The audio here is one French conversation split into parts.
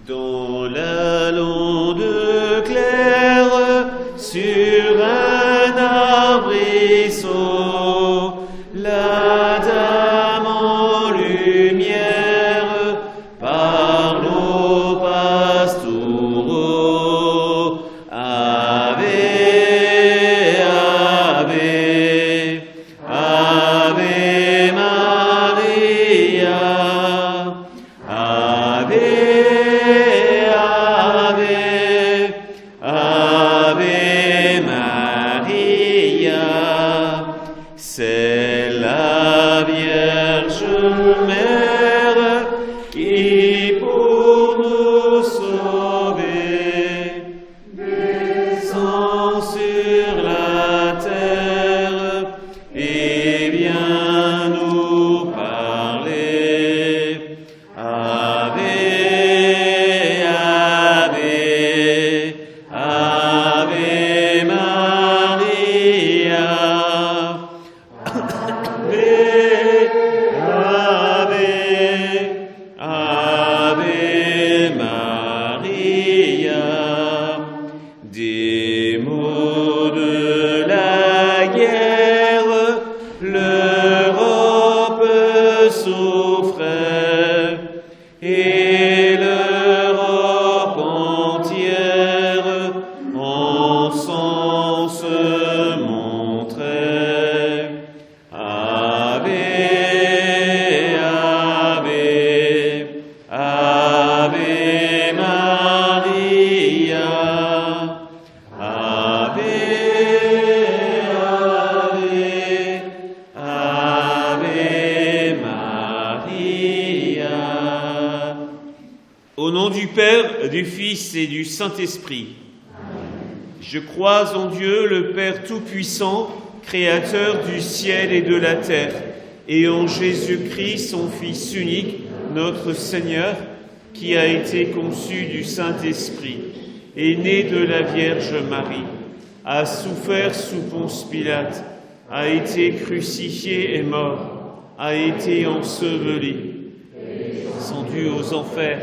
Dans la lande claire, sur un arbrisseau, la dame en lumière parle aux pastoraux. Ave, Ave, Ave Maria, Ave. C'est la Vierge Mère qui pour nous sauver descend sur la terre et vient nous parler. Ave, Ave, Ave Maria. Des maux de la guerre, l'Europe souffrait et l'Europe entière en sang se montrait. Ave, Ave, Ave Maria. Ave, Ave, Ave Maria. Au nom du Père, du Fils et du Saint-Esprit. Je crois en Dieu, le Père Tout-Puissant, Créateur du ciel et de la terre, et en Jésus-Christ, son Fils unique, notre Seigneur, qui a été conçu du Saint-Esprit, est né de la Vierge Marie, a souffert sous Ponce Pilate, a été crucifié et mort, a été enseveli, descendu aux enfers,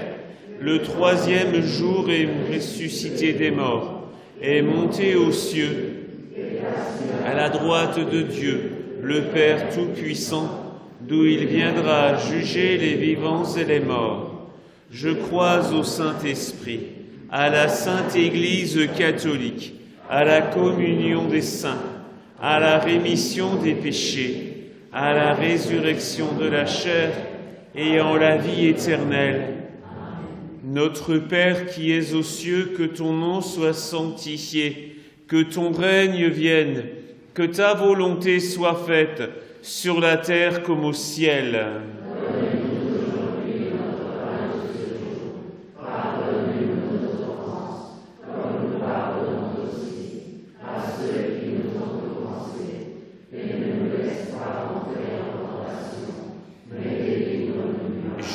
le troisième jour est ressuscité des morts, est monté aux cieux, à la droite de Dieu, le Père Tout-Puissant, d'où il viendra juger les vivants et les morts. Je crois au Saint-Esprit, à la Sainte Église catholique, à la communion des saints, à la rémission des péchés, à la résurrection de la chair et en la vie éternelle. Notre Père qui es aux cieux, que ton nom soit sanctifié, que ton règne vienne, que ta volonté soit faite sur la terre comme au ciel.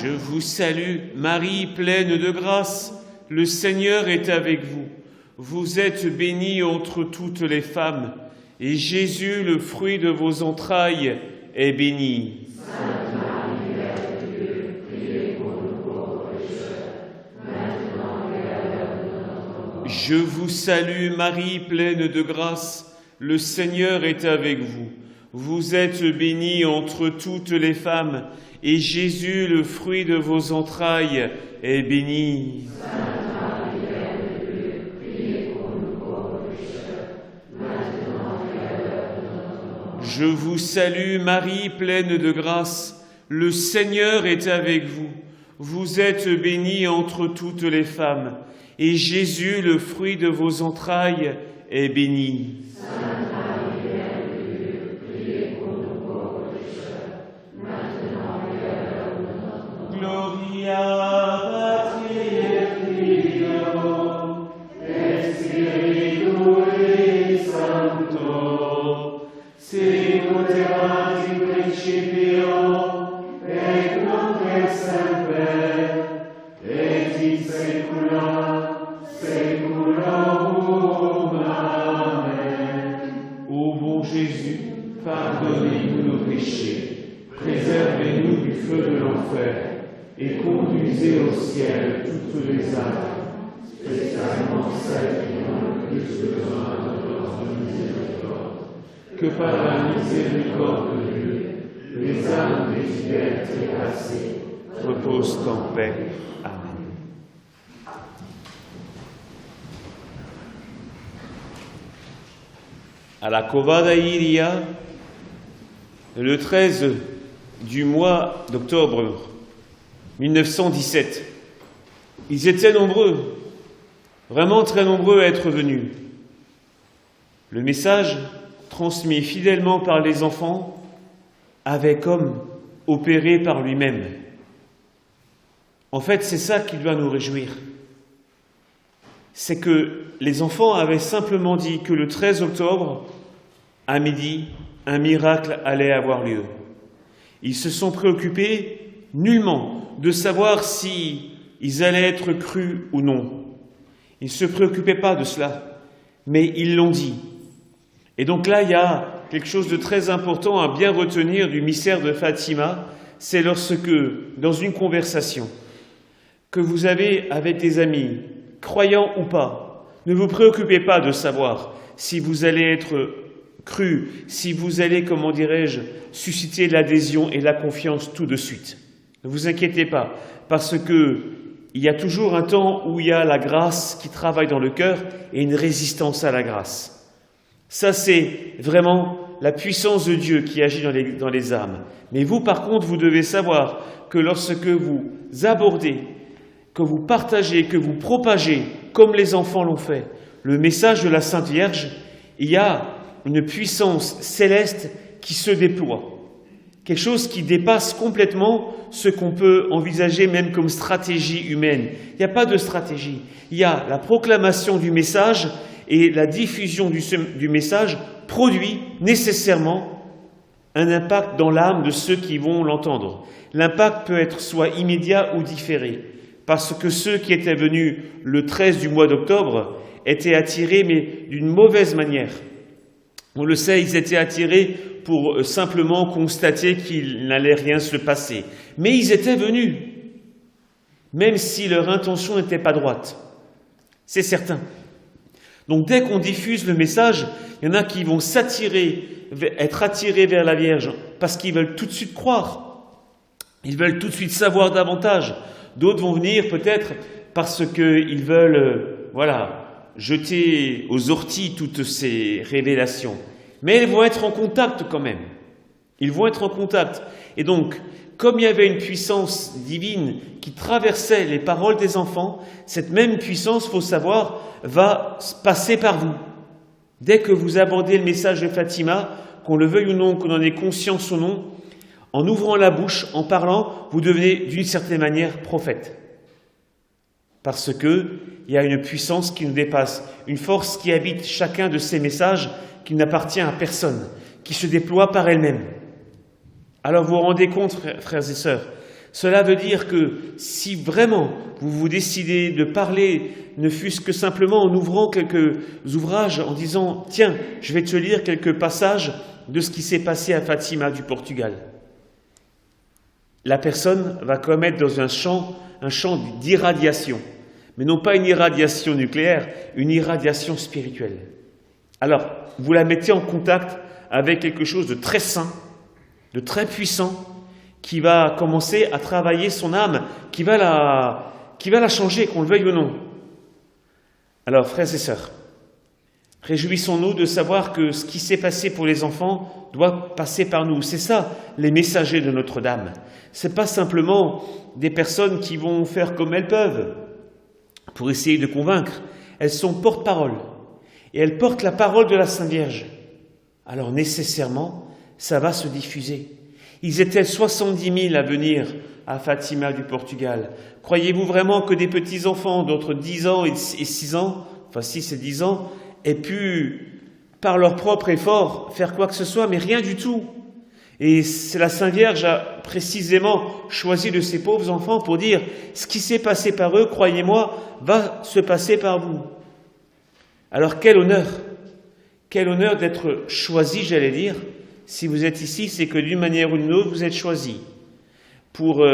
Je vous salue, Marie, pleine de grâce, le Seigneur est avec vous. Vous êtes bénie entre toutes les femmes, et Jésus, le fruit de vos entrailles, est béni. Sainte Marie, Mère de Dieu, priez pour nous pauvres pécheurs, maintenant et à l'heure de notre mort. Je vous salue, Marie, pleine de grâce, le Seigneur est avec vous. Vous êtes bénie entre toutes les femmes, et Jésus, le fruit de vos entrailles, est béni. Sainte Marie, Mère de Dieu, priez pour nous pauvres pécheurs, Je vous salue Marie, pleine de grâce, le Seigneur est avec vous. Vous êtes bénie entre toutes les femmes, et Jésus, le fruit de vos entrailles, est béni. Sainte Marie, Mère de Dieu, priez pour nous pauvres pécheurs, maintenant et à l'heure de notre mort. Gloria Patri et Filio et Spiritui Sancto, sicut erat in principio, et nunc et semper, et in saecula saeculorum. Amen. Ô bon Jésus, pardonnez-nous nos péchés, préservez-nous du feu de l'enfer, et conduisez au ciel toutes les âmes, spécialement celles qui ont le plus besoin de votre miséricorde. Que par la miséricorde de Dieu, les âmes des fidèles trépassés reposent en paix. Amen. À la Covada Iria, le 13 du mois d'octobre 1917, ils étaient nombreux, vraiment très nombreux à être venus. Le message, transmis fidèlement par les enfants, avait comme opéré par lui-même. En fait, c'est ça qui doit nous réjouir. C'est que les enfants avaient simplement dit que le 13 octobre, à midi, un miracle allait avoir lieu. Ils se sont préoccupés nullement de savoir si ils allaient être crus ou non. Ils ne se préoccupaient pas de cela, mais ils l'ont dit. Et donc là, il y a quelque chose de très important à bien retenir du mystère de Fatima, c'est lorsque, dans une conversation que vous avez avec des amis, croyants ou pas, ne vous préoccupez pas de savoir si vous allez être crus, si vous allez, comment dirais-je, susciter l'adhésion et la confiance tout de suite. Ne vous inquiétez pas, parce que il y a toujours un temps où il y a la grâce qui travaille dans le cœur et une résistance à la grâce. Ça, c'est vraiment la puissance de Dieu qui agit dans les âmes. Mais vous, par contre, vous devez savoir que lorsque vous abordez, que vous partagez, que vous propagez, comme les enfants l'ont fait, le message de la Sainte Vierge, il y a une puissance céleste qui se déploie. Quelque chose qui dépasse complètement ce qu'on peut envisager même comme stratégie humaine. Il n'y a pas de stratégie. Il y a la proclamation du message et la diffusion du message produit nécessairement un impact dans l'âme de ceux qui vont l'entendre. L'impact peut être soit immédiat ou différé, parce que ceux qui étaient venus le 13 du mois d'octobre étaient attirés, mais d'une mauvaise manière. On le sait, ils étaient attirés pour simplement constater qu'il n'allait rien se passer. Mais ils étaient venus, même si leur intention n'était pas droite. C'est certain. Donc dès qu'on diffuse le message, il y en a qui vont être attirés vers la Vierge parce qu'ils veulent tout de suite croire. Ils veulent tout de suite savoir davantage. D'autres vont venir peut-être parce qu'ils veulent, jeter aux orties toutes ces révélations. Mais ils vont être en contact quand même. Ils vont être en contact. Et donc, comme il y avait une puissance divine qui traversait les paroles des enfants, cette même puissance, il faut savoir, va passer par vous. Dès que vous abordez le message de Fatima, qu'on le veuille ou non, qu'on en ait conscience ou non, en ouvrant la bouche, en parlant, vous devenez d'une certaine manière prophète. Parce qu'il y a une puissance qui nous dépasse, une force qui habite chacun de ces messages qui n'appartient à personne, qui se déploie par elle-même. Alors vous vous rendez compte, frères et sœurs, cela veut dire que si vraiment vous vous décidez de parler, ne fût-ce que simplement en ouvrant quelques ouvrages, en disant « Tiens, je vais te lire quelques passages de ce qui s'est passé à Fatima du Portugal ». La personne va commettre dans un champ d'irradiation, mais non pas une irradiation nucléaire, une irradiation spirituelle. Alors, vous la mettez en contact avec quelque chose de très saint, de très puissant, qui va commencer à travailler son âme, qui va la changer, qu'on le veuille ou non. Alors, frères et sœurs, Réjouissons-nous de savoir que ce qui s'est passé pour les enfants doit passer par nous. C'est ça, les messagers de Notre-Dame. Ce n'est pas simplement des personnes qui vont faire comme elles peuvent pour essayer de convaincre. Elles sont porte-parole. Et elles portent la parole de la Sainte Vierge. Alors nécessairement, ça va se diffuser. Ils étaient 70 000 à venir à Fatima du Portugal. Croyez-vous vraiment que des petits-enfants d'entre 10 ans et 6 ans, enfin 6 et 10 ans, aient pu, par leur propre effort, faire quoi que ce soit, mais rien du tout. Et c'est la Sainte Vierge a précisément choisi de ces pauvres enfants pour dire « ce qui s'est passé par eux, croyez-moi, va se passer par vous ». Alors quel honneur d'être choisi, j'allais dire. Si vous êtes ici, c'est que d'une manière ou d'une autre, vous êtes choisi pour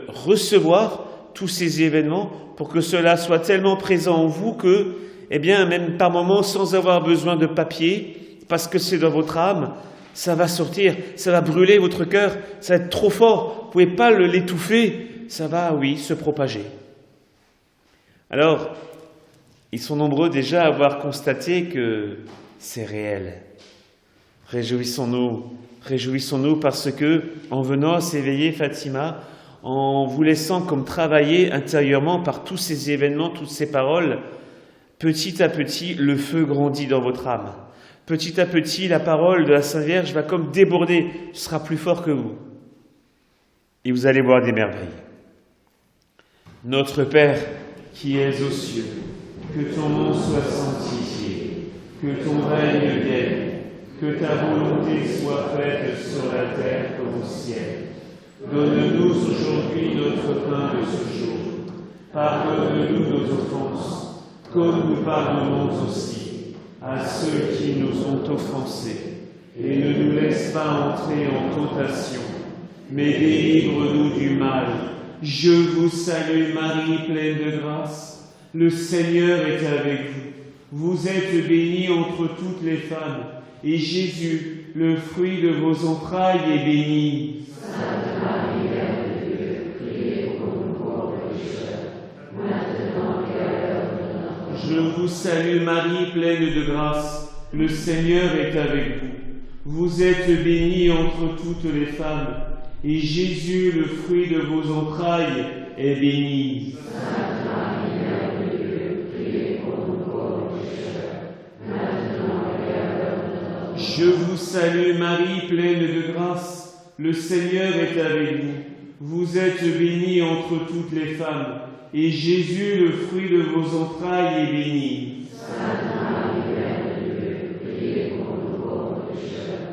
recevoir tous ces événements, pour que cela soit tellement présent en vous que, eh bien, même par moments, sans avoir besoin de papier, parce que c'est dans votre âme, ça va sortir, ça va brûler votre cœur, ça va être trop fort, vous ne pouvez pas l'étouffer, ça va, oui, se propager. Alors, ils sont nombreux déjà à avoir constaté que c'est réel. Réjouissons-nous parce que, en venant à s'éveiller Fatima, en vous laissant comme travailler intérieurement par tous ces événements, toutes ces paroles, petit à petit, le feu grandit dans votre âme. Petit à petit, la parole de la Sainte Vierge va comme déborder, ce sera plus fort que vous. Et vous allez voir des merveilles. Notre Père, qui es aux cieux, que ton nom soit sanctifié, que ton règne vienne, que ta volonté soit faite sur la terre comme au ciel. Donne-nous aujourd'hui notre pain de ce jour. Pardonne-nous nos offenses, comme nous pardonnons aussi à ceux qui nous ont offensés. Et ne nous laisse pas entrer en tentation, mais délivre-nous du mal. Je vous salue Marie, pleine de grâce. Le Seigneur est avec vous. Vous êtes bénie entre toutes les femmes, et Jésus, le fruit de vos entrailles, est béni. Sainte Marie, Mère de Dieu, priez pour nous pauvres pécheurs, maintenant et à l'heure de notre mort. Je vous salue Marie, pleine de grâce. Le Seigneur est avec vous. Vous êtes bénie entre toutes les femmes, et Jésus, le fruit de vos entrailles, est béni. Sainte Marie, Mère de Dieu, priez pour nous pauvres pécheurs, maintenant et à l'heure de notre mort. Je vous salue Marie, pleine de grâce. Le Seigneur est avec vous. Vous êtes bénie entre toutes les femmes, et Jésus, le fruit de vos entrailles, est béni. Sainte Marie, Mère de Dieu, priez pour nous pauvres pécheurs,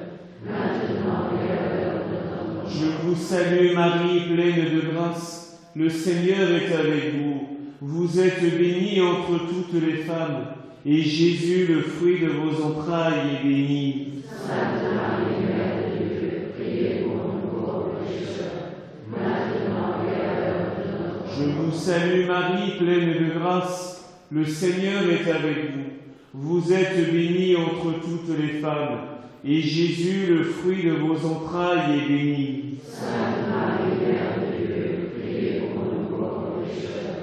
maintenant et à l'heure de notre mort. Je vous salue Marie, pleine de grâce. Le Seigneur est avec vous. Vous êtes bénie entre toutes les femmes, et Jésus, le fruit de vos entrailles, est béni. Sainte Marie, Mère de Dieu, priez pour nous pauvres pécheurs, maintenant et à l'heure de notre mort. Je vous salue Marie, pleine de grâce. Le Seigneur est avec vous. Vous êtes bénie entre toutes les femmes, et Jésus, le fruit de vos entrailles, est béni. Sainte Marie, Mère de Dieu, priez pour nous pauvres pécheurs,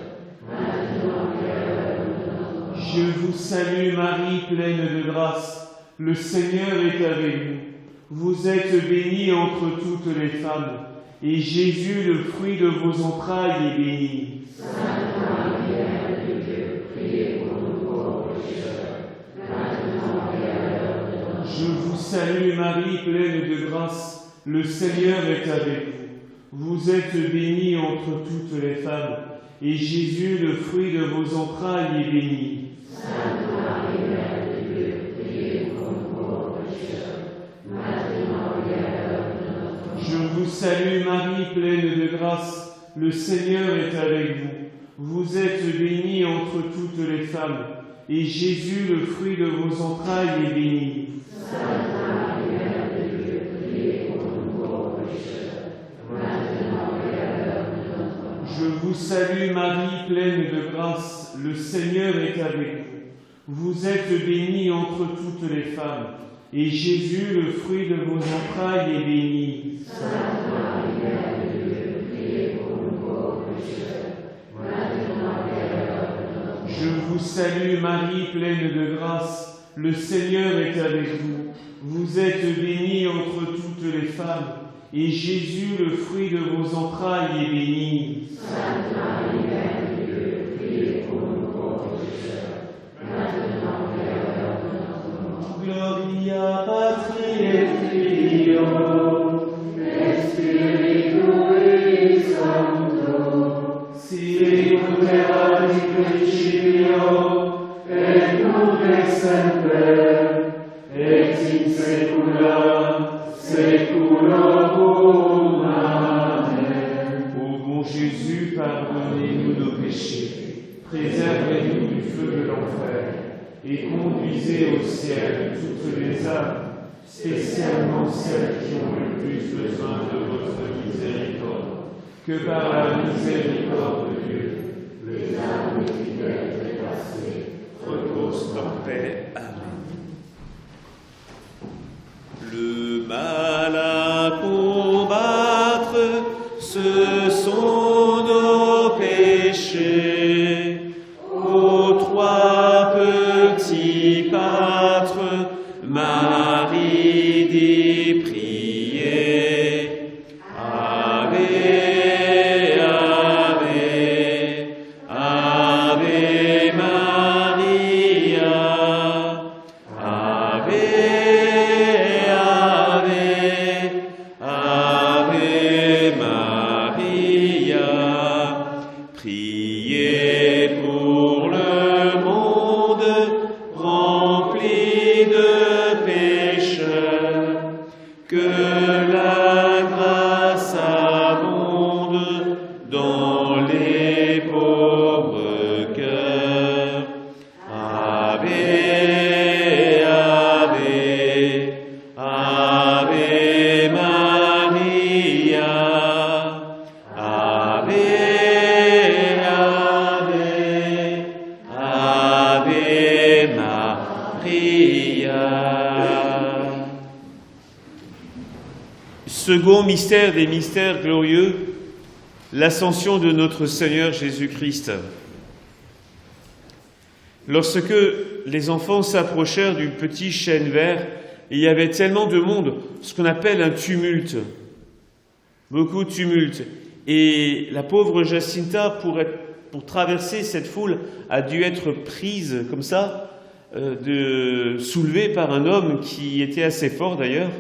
maintenant et à l'heure de notre mort. Je vous salue Marie, pleine de grâce. Le Seigneur est avec vous. Vous êtes bénie entre toutes les femmes, et Jésus, le fruit de vos entrailles, est béni. Sainte Marie, Mère de Dieu, priez pour nous pauvres pécheurs, maintenant et à l'heure de notre mort. Je vous salue Marie, pleine de grâce. Le Seigneur est avec vous. Vous êtes bénie entre toutes les femmes, et Jésus, le fruit de vos entrailles, est béni. Sainte Marie, Mère de Dieu, priez pour nous pauvres pécheurs, maintenant et à l'heure de notre mort. Je vous salue Marie, pleine de grâce. Le Seigneur est avec vous. Vous êtes bénie entre toutes les femmes, et Jésus, le fruit de vos entrailles, est béni. Sainte Marie, Mère de Dieu, priez pour nous pauvres pécheurs, maintenant et à l'heure de notre mort. Je vous salue Marie, pleine de grâce. Le Seigneur est avec vous. Vous êtes bénie entre toutes les femmes, et Jésus, le fruit de vos entrailles, est béni. Sainte Marie, Mère de Dieu, priez pour nous pauvres pécheurs, maintenant et à l'heure de notre mort. Je vous salue Marie, pleine de grâce. le Seigneur est avec vous. Vous êtes bénie entre toutes les femmes, et Jésus, le fruit de vos entrailles, est béni. Sainte Marie, Mère de Dieu, priez pour nous pauvres pécheurs, maintenant et à l'heure de notre mort. Gloria Patri et Filio, Spiritus Sancto, sicut erat in principio, et nunc et semper, et in saecula saeculorum. Amen. Ô bon Jésus, pardonnez-nous nos péchés, préservez-nous du feu de l'enfer, et conduisez au ciel toutes les âmes, spécialement celles qui ont le plus besoin de votre miséricorde. Que par la miséricorde de Dieu, les âmes fidèles dépassées reposent en paix. Amen. Le mal à combattre, ce sont nos péchés. Ô trois petits pâtres, Marie dit prier. Ave, Ave, Ave Maria. Ave, Ave, Ave Maria. Priez pour le monde rempli de pécheurs, que la grâce abonde dans les pauvres cœurs. Ave, Ave, Ave Maria. Ave, Ave, Ave Maria. Second mystère des mystères glorieux, l'ascension de notre Seigneur Jésus-Christ. Lorsque les enfants s'approchèrent du petit chêne vert, il y avait tellement de monde, ce qu'on appelle un tumulte, beaucoup de tumulte. Et la pauvre Jacinta, pour traverser cette foule, a dû être prise comme ça, soulevée par un homme qui était assez fort d'ailleurs,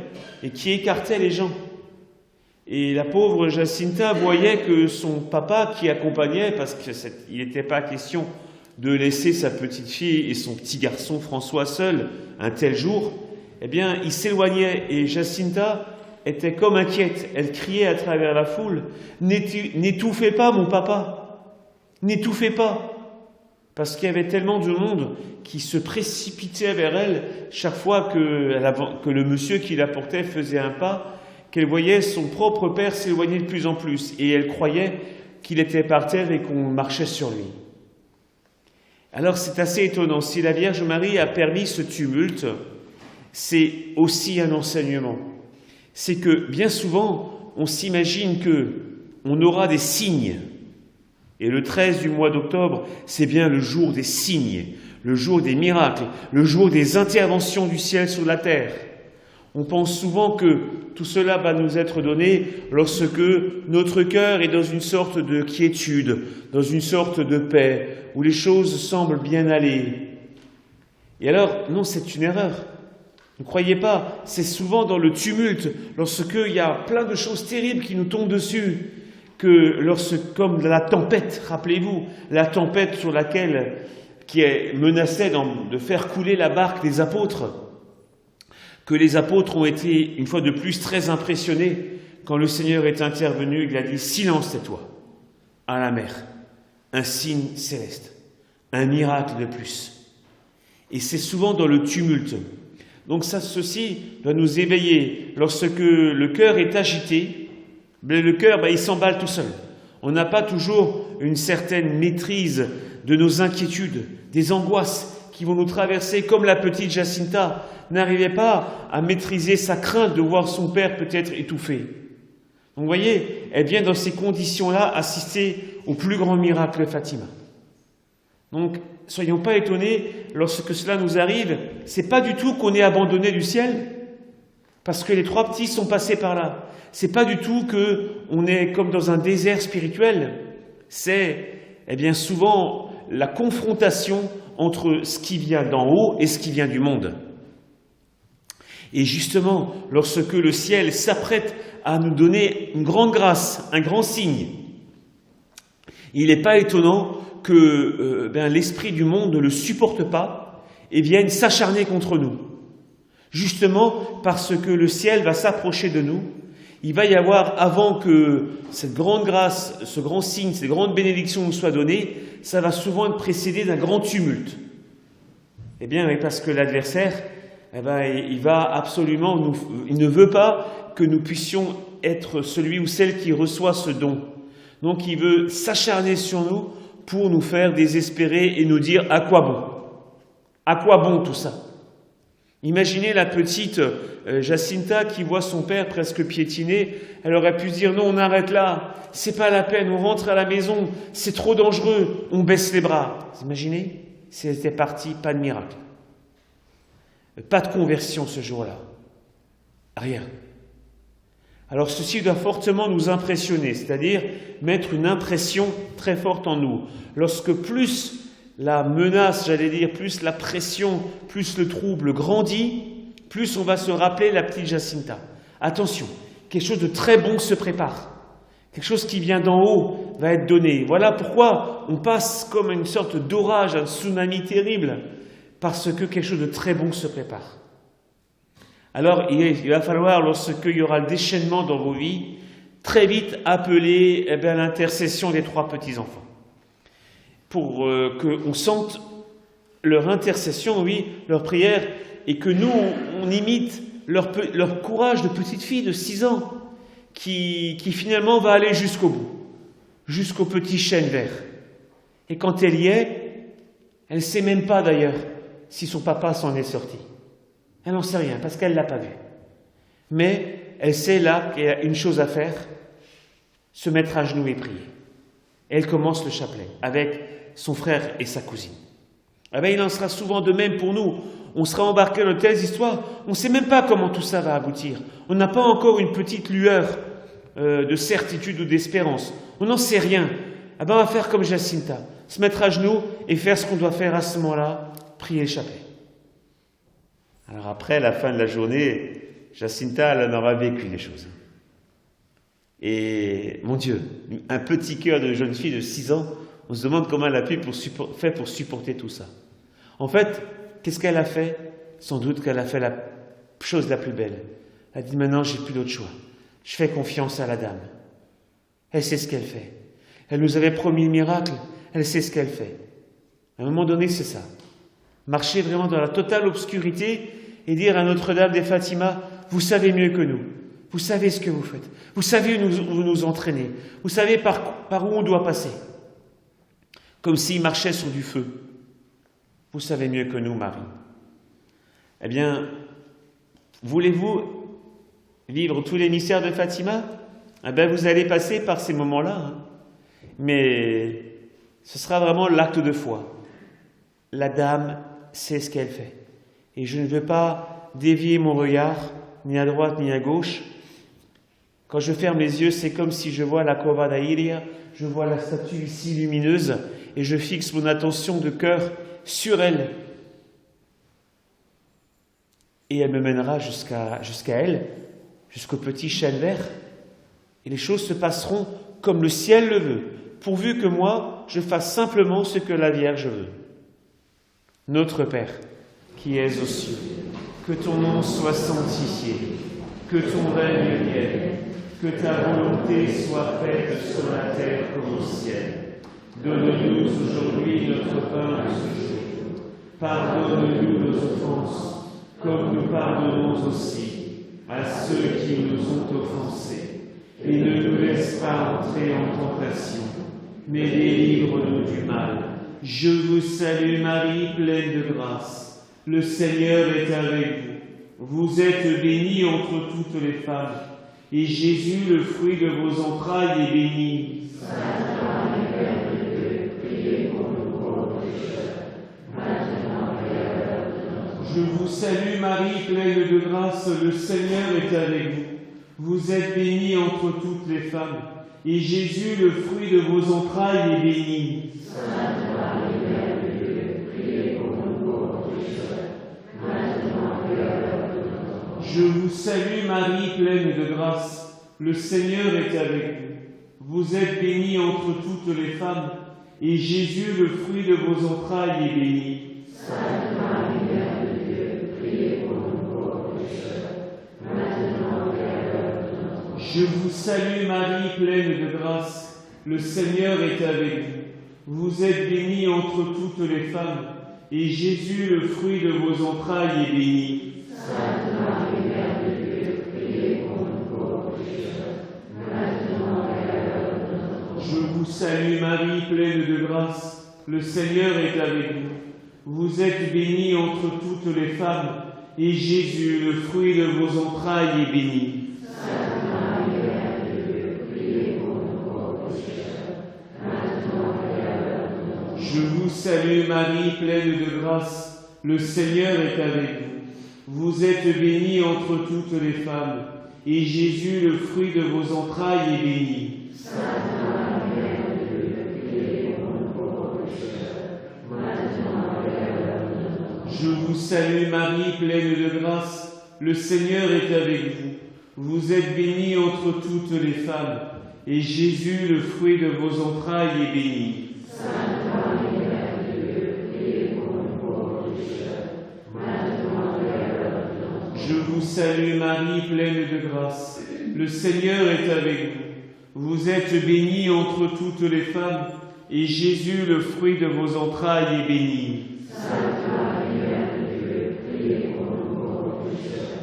et qui écartait les gens. Et la pauvre Jacinta voyait que son papa qui accompagnait, parce qu'il n'était pas question de laisser sa petite fille et son petit garçon François seul un tel jour, eh bien, il s'éloignait et Jacinta était comme inquiète. Elle criait à travers la foule, « N'étouffez pas mon papa, n'étouffez pas !» Parce qu'il y avait tellement de monde qui se précipitait vers elle chaque fois que le monsieur qui la portait faisait un pas, qu'elle voyait son propre père s'éloigner de plus en plus. Et elle croyait qu'il était par terre et qu'on marchait sur lui. Alors c'est assez étonnant. Si la Vierge Marie a permis ce tumulte, c'est aussi un enseignement. C'est que bien souvent, on s'imagine qu'on aura des signes. Et le 13 du mois d'octobre, c'est bien le jour des signes, le jour des miracles, le jour des interventions du ciel sur la terre. On pense souvent que tout cela va nous être donné lorsque notre cœur est dans une sorte de quiétude, dans une sorte de paix, où les choses semblent bien aller. Et alors, non, c'est une erreur. Ne croyez pas, c'est souvent dans le tumulte, lorsqu'il y a plein de choses terribles qui nous tombent dessus, comme la tempête, rappelez-vous, la tempête sur laquelle, qui menaçait de faire couler la barque des apôtres, que les apôtres ont été, une fois de plus, très impressionnés quand le Seigneur est intervenu, il a dit « Silence, tais-toi » à la mer, un signe céleste, un miracle de plus. Et c'est souvent dans le tumulte. Donc ceci doit nous éveiller. Lorsque le cœur est agité, le cœur, il s'emballe tout seul. On n'a pas toujours une certaine maîtrise de nos inquiétudes, des angoisses qui vont nous traverser, comme la petite Jacinta n'arrivait pas à maîtriser sa crainte de voir son père peut-être étouffé. Donc vous voyez, elle vient dans ces conditions-là assister au plus grand miracle de Fatima. Donc soyons pas étonnés lorsque cela nous arrive. C'est pas du tout qu'on est abandonné du ciel, parce que les 3 petits sont passés par là. C'est pas du tout qu'on est comme dans un désert spirituel. C'est, souvent la confrontation entre ce qui vient d'en haut et ce qui vient du monde. Et justement, lorsque le ciel s'apprête à nous donner une grande grâce, un grand signe, il n'est pas étonnant que l'esprit du monde ne le supporte pas et vienne s'acharner contre nous. Justement parce que le ciel va s'approcher de nous, il va y avoir, avant que cette grande grâce, ce grand signe, cette grande bénédiction nous soit donnée, ça va souvent être précédé d'un grand tumulte. Eh bien, oui, parce que l'adversaire, il va absolument, il ne veut pas que nous puissions être celui ou celle qui reçoit ce don. Donc, il veut s'acharner sur nous pour nous faire désespérer et nous dire à quoi bon ? À quoi bon tout ça ? Imaginez la petite Jacinta qui voit son père presque piétiner. Elle aurait pu se dire non, on arrête là, c'est pas la peine, on rentre à la maison, c'est trop dangereux, on baisse les bras. Vous imaginez ? C'était parti, pas de miracle. Pas de conversion ce jour-là. Rien. Alors ceci doit fortement nous impressionner, c'est-à-dire mettre une impression très forte en nous. Lorsque plus la menace, plus la pression, plus le trouble grandit, plus on va se rappeler la petite Jacinta. Attention, quelque chose de très bon se prépare. Quelque chose qui vient d'en haut va être donné. Voilà pourquoi on passe comme une sorte d'orage, un tsunami terrible, parce que quelque chose de très bon se prépare. Alors il va falloir, lorsqu'il y aura le déchaînement dans vos vies, très vite appeler l'intercession des 3 petits-enfants. Pour qu'on sente leur intercession, oui, leur prière, et que nous, on imite leur courage de petite fille de 6 ans, qui finalement va aller jusqu'au bout, jusqu'au petit chêne vert. Et quand elle y est, elle ne sait même pas d'ailleurs si son papa s'en est sorti. Elle n'en sait rien, parce qu'elle ne l'a pas vu. Mais elle sait là qu'il y a une chose à faire, se mettre à genoux et prier. Et elle commence le chapelet avec son frère et sa cousine. Il en sera souvent de même pour nous. On sera embarqué dans de telles histoires, on ne sait même pas comment tout ça va aboutir. On n'a pas encore une petite lueur de certitude ou d'espérance. On n'en sait rien. On va faire comme Jacinta, se mettre à genoux et faire ce qu'on doit faire à ce moment-là, prier le chapelet. Alors après, à la fin de la journée, Jacinta, elle en aura vécu des choses. Et mon Dieu, un petit cœur de jeune fille de 6 ans, on se demande comment elle a fait pour supporter tout ça. En fait, qu'est-ce qu'elle a fait ? Sans doute qu'elle a fait la chose la plus belle. Elle a dit maintenant, j'ai plus d'autre choix. Je fais confiance à la dame. Elle sait ce qu'elle fait. Elle nous avait promis le miracle. Elle sait ce qu'elle fait. À un moment donné, c'est ça. Marcher vraiment dans la totale obscurité et dire à Notre-Dame des Fatima, vous savez mieux que nous. Vous savez ce que vous faites. Vous savez où vous nous entraînez. Vous savez par où on doit passer. Comme s'il marchait sur du feu. Vous savez mieux que nous, Marie. Eh bien, voulez-vous vivre tous les mystères de Fatima ? Vous allez passer par ces moments-là. Mais ce sera vraiment l'acte de foi. La dame sait ce qu'elle fait. Et je ne veux pas dévier mon regard, ni à droite ni à gauche. Quand je ferme les yeux, c'est comme si je vois la Cova d'Airia, je vois la statue ici lumineuse, et je fixe mon attention de cœur sur elle. Et elle me mènera jusqu'à elle, jusqu'au petit chêne vert. Et les choses se passeront comme le ciel le veut, pourvu que moi, je fasse simplement ce que la Vierge veut. Notre Père, qui es aux cieux, que ton nom soit sanctifié, que ton règne vienne, que ta volonté soit faite sur la terre comme au ciel. Donne-nous aujourd'hui notre pain de ce jour. Pardonne-nous nos offenses, comme nous pardonnons aussi à ceux qui nous ont offensés. Et ne nous laisse pas entrer en tentation, mais délivre-nous du mal. Je vous salue Marie, pleine de grâce. Le Seigneur est avec vous. Vous êtes bénie entre toutes les femmes, et Jésus, le fruit de vos entrailles, est béni. Sainte Marie, Mère de Dieu, priez pour nous pauvres pécheurs, Je vous salue Marie, pleine de grâce, le Seigneur est avec vous. Vous êtes bénie entre toutes les femmes, et Jésus, le fruit de vos entrailles, est béni. Sainte Marie, Mère de Dieu, priez pour nous pauvres pécheurs, maintenant et à l'heure de notre mort. Je vous salue Marie, pleine de grâce, le Seigneur est avec vous. Vous êtes bénie entre toutes les femmes, et Jésus, le fruit de vos entrailles, est béni. Sainte Marie, Mère de Dieu, priez pour nous pauvres pécheurs, maintenant et à l'heure de notre mort. Je vous salue Marie, pleine de grâce, le Seigneur est avec vous. Vous êtes bénie entre toutes les femmes, et Jésus, le fruit de vos entrailles, est béni. Sainte Marie, Mère de Dieu, priez pour nous pauvres pécheurs, maintenant et à l'heure de notre mort. Je vous salue Marie, pleine de grâce, le Seigneur est avec vous. Vous êtes bénie entre toutes les femmes, et Jésus, le fruit de vos entrailles, est béni. Sainte Marie, Mère de Dieu, priez pour nous pauvres pécheurs, maintenant et à l'heure de notre mort. Je vous salue Marie, pleine de grâce, le Seigneur est avec vous. Vous êtes bénie entre toutes les femmes, et Jésus, le fruit de vos entrailles, est béni. Sainte Marie, Mère de Dieu, priez pour nous pauvres pécheurs, maintenant et à l'heure de notre mort. Je vous salue Marie, pleine de grâce, le Seigneur est avec vous. Vous êtes bénie entre toutes les femmes, et Jésus, le fruit de vos entrailles, est béni. Sainte Marie, Mère de Dieu, priez pour nous pauvres pécheurs, maintenant et à l'heure de notre mort. Je vous salue Marie, pleine de grâce, le Seigneur est avec vous. Vous êtes bénie entre toutes les femmes, et Jésus, le fruit de vos entrailles, est béni. Sainte Marie, Mère de Dieu, priez pour nous pauvres pécheurs,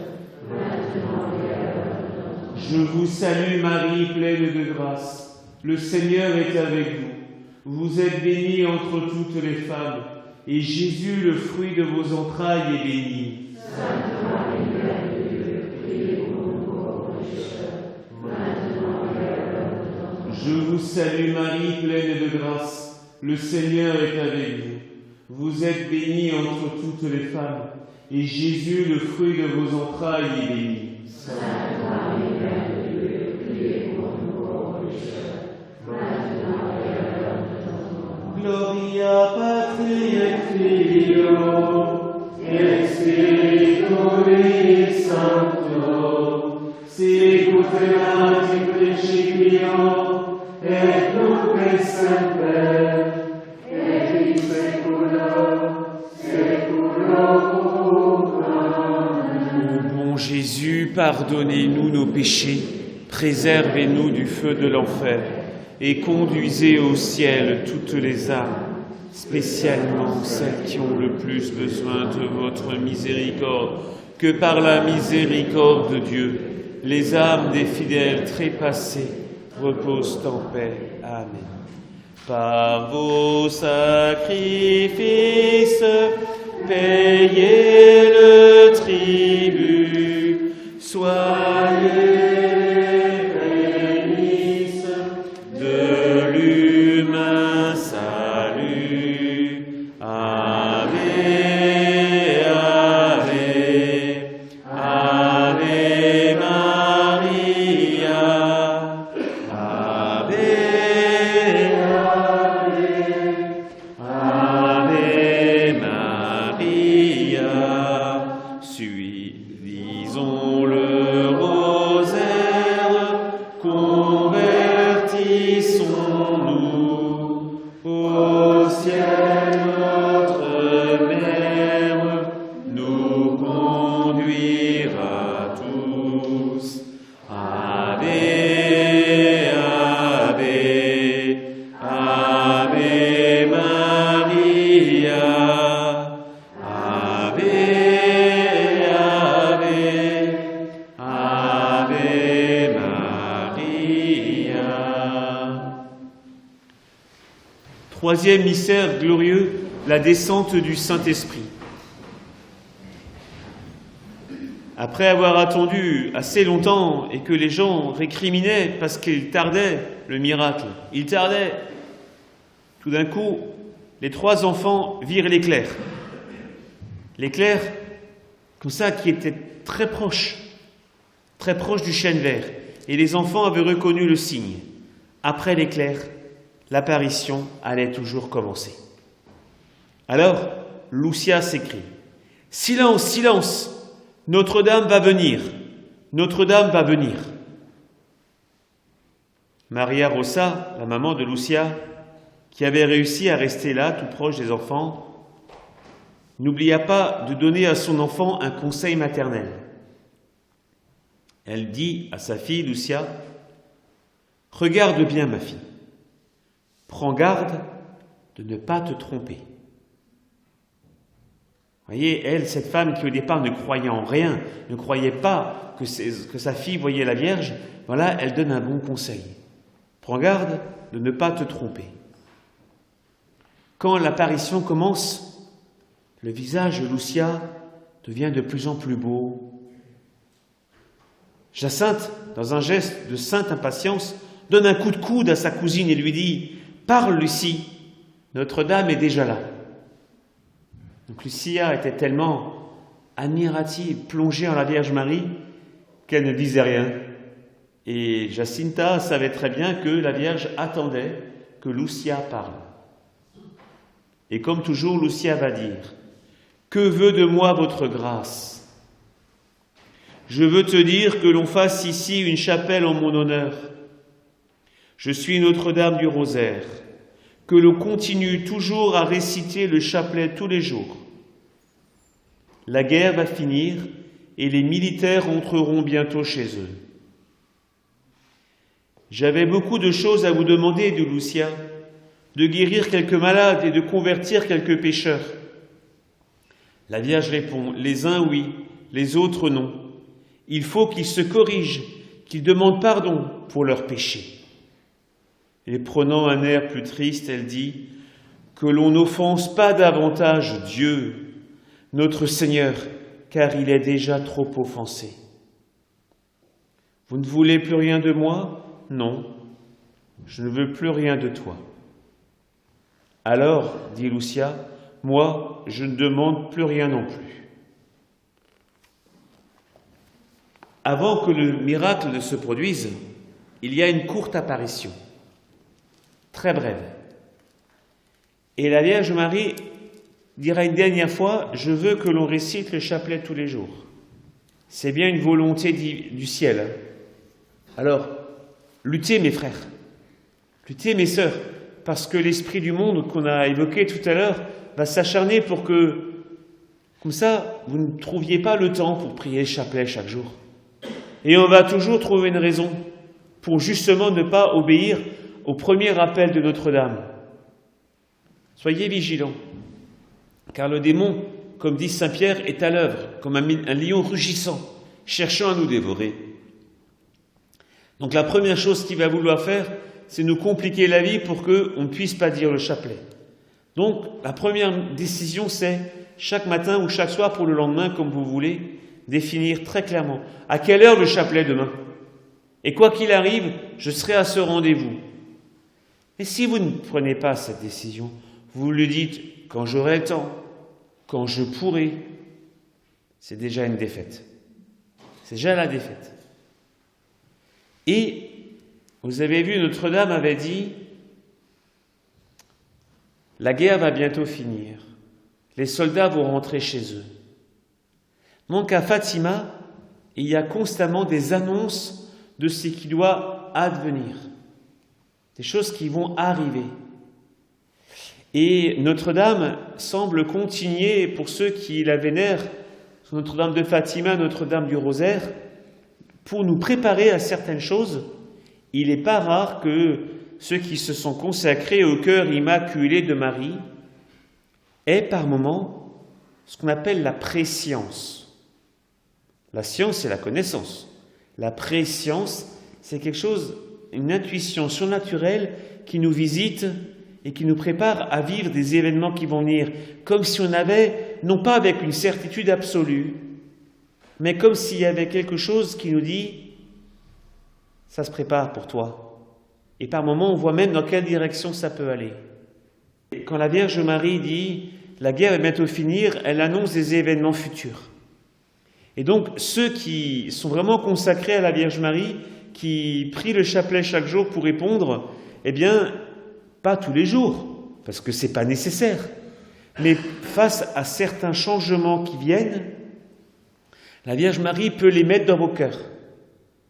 maintenant et à l'heure de notre mort. Je vous salue Marie, pleine de grâce, le Seigneur est avec vous. Vous êtes bénie entre toutes les femmes, et Jésus, le fruit de vos entrailles, est béni. Sainte Marie, Mère de Dieu, priez pour nous pauvres pécheurs, maintenant et à l'heure de notre mort. Je vous salue Marie, pleine de grâce, le Seigneur est avec vous. Vous êtes bénie entre toutes les femmes, et Jésus, le fruit de vos entrailles, est béni. Sainte Marie, Mère de Dieu, priez pour nous pauvres pécheurs, maintenant et à l'heure de notre mort. Gloria Patri et Filio, et Spiritui Sancto, sicut erat in principio, et nunc et semper, et in saecula saeculorum. Amen. Ô bon Jésus, pardonnez-nous nos péchés, préservez-nous du feu de l'enfer, et conduisez au ciel toutes les âmes, spécialement celles qui ont le plus besoin de votre miséricorde, que par la miséricorde de Dieu, les âmes des fidèles trépassés reposent en paix. Amen. Par vos sacrifices, payez le tribut, soyez de l'humain salut. Ave, Ave, Ave Maria, Ave, Ave, Ave Maria. Disons le rosaire, convertissons-nous au ciel, notre mère nous conduira tous. Ave, Ave, Ave Maria, Ave, Ave, Ave Maria. Troisième mystère glorieux, la descente du Saint-Esprit. Après avoir attendu assez longtemps et que les gens récriminaient parce qu'il tardait le miracle, il tardait, tout d'un coup, les trois enfants virent l'éclair. L'éclair comme ça, qui était très proche du chêne vert. Et les enfants avaient reconnu le signe. Après l'éclair, l'apparition allait toujours commencer. Alors, Lucia s'écrie « Silence, silence! Notre-Dame va venir! Notre-Dame va venir !» Maria Rosa, la maman de Lucia, qui avait réussi à rester là, tout proche des enfants, n'oublia pas de donner à son enfant un conseil maternel. Elle dit à sa fille Lucia, « Regarde bien, ma fille, prends garde de ne pas te tromper. » Vous voyez, elle, cette femme qui au départ ne croyait en rien, ne croyait pas que sa fille voyait la Vierge, voilà, elle donne un bon conseil. Prends garde de ne pas te tromper. Quand l'apparition commence, le visage de Lucia devient de plus en plus beau. Jacinthe, dans un geste de sainte impatience, donne un coup de coude à sa cousine et lui dit « Parle, Lucie, Notre-Dame est déjà là. » Donc Lucia était tellement admirative, plongée en la Vierge Marie, qu'elle ne disait rien. Et Jacinta savait très bien que la Vierge attendait que Lucia parle. Et comme toujours, Lucia va dire « Que veut de moi votre grâce ? Je veux te dire que l'on fasse ici une chapelle en mon honneur. Je suis Notre-Dame du Rosaire, que l'on continue toujours à réciter le chapelet tous les jours. La guerre va finir et les militaires entreront bientôt chez eux. J'avais beaucoup de choses à vous demander, dit Lucia, de guérir quelques malades et de convertir quelques pécheurs. La Vierge répond, les uns oui, les autres non. Il faut qu'ils se corrigent, qu'ils demandent pardon pour leurs péchés. Et prenant un air plus triste, elle dit, que l'on n'offense pas davantage Dieu, notre Seigneur, car il est déjà trop offensé. Vous ne voulez plus rien de moi ? Non, je ne veux plus rien de toi. Alors, dit Lucia, moi, je ne demande plus rien non plus. Avant que le miracle ne se produise, il y a une courte apparition, très brève. Et la Vierge Marie dira une dernière fois, je veux que l'on récite le chapelet tous les jours. C'est bien une volonté du ciel. Alors, luttez mes frères, luttez mes sœurs, parce que l'esprit du monde qu'on a évoqué tout à l'heure va s'acharner pour que, comme ça, vous ne trouviez pas le temps pour prier le chapelet chaque jour. Et on va toujours trouver une raison pour justement ne pas obéir au premier appel de Notre-Dame. Soyez vigilants, car le démon, comme dit saint Pierre, est à l'œuvre, comme un lion rugissant, cherchant à nous dévorer. Donc la première chose qu'il va vouloir faire, c'est nous compliquer la vie pour qu'on ne puisse pas dire le chapelet. Donc la première décision, c'est chaque matin ou chaque soir pour le lendemain, comme vous voulez, définir très clairement à quelle heure le chapelet demain. Et quoi qu'il arrive, je serai à ce rendez-vous. Et si vous ne prenez pas cette décision, vous le dites quand j'aurai le temps, quand je pourrai, c'est déjà une défaite. C'est déjà la défaite. Et vous avez vu, Notre-Dame avait dit, la guerre va bientôt finir. Les soldats vont rentrer chez eux. Donc à Fatima, il y a constamment des annonces de ce qui doit advenir. Des choses qui vont arriver. Et Notre-Dame semble continuer, pour ceux qui la vénèrent, Notre-Dame de Fatima, Notre-Dame du Rosaire, pour nous préparer à certaines choses. Il n'est pas rare que ceux qui se sont consacrés au cœur immaculé de Marie aient par moments ce qu'on appelle la préscience. La science, c'est la connaissance. La préscience, c'est quelque chose, une intuition surnaturelle qui nous visite et qui nous prépare à vivre des événements qui vont venir, comme si on avait, non pas avec une certitude absolue, mais comme s'il y avait quelque chose qui nous dit « ça se prépare pour toi ». Et par moments, on voit même dans quelle direction ça peut aller. Et quand la Vierge Marie dit « la guerre va bientôt finir », elle annonce des événements futurs. Et donc, ceux qui sont vraiment consacrés à la Vierge Marie, qui prient le chapelet chaque jour pour répondre, eh bien, pas tous les jours, parce que ce n'est pas nécessaire. Mais face à certains changements qui viennent, la Vierge Marie peut les mettre dans vos cœurs,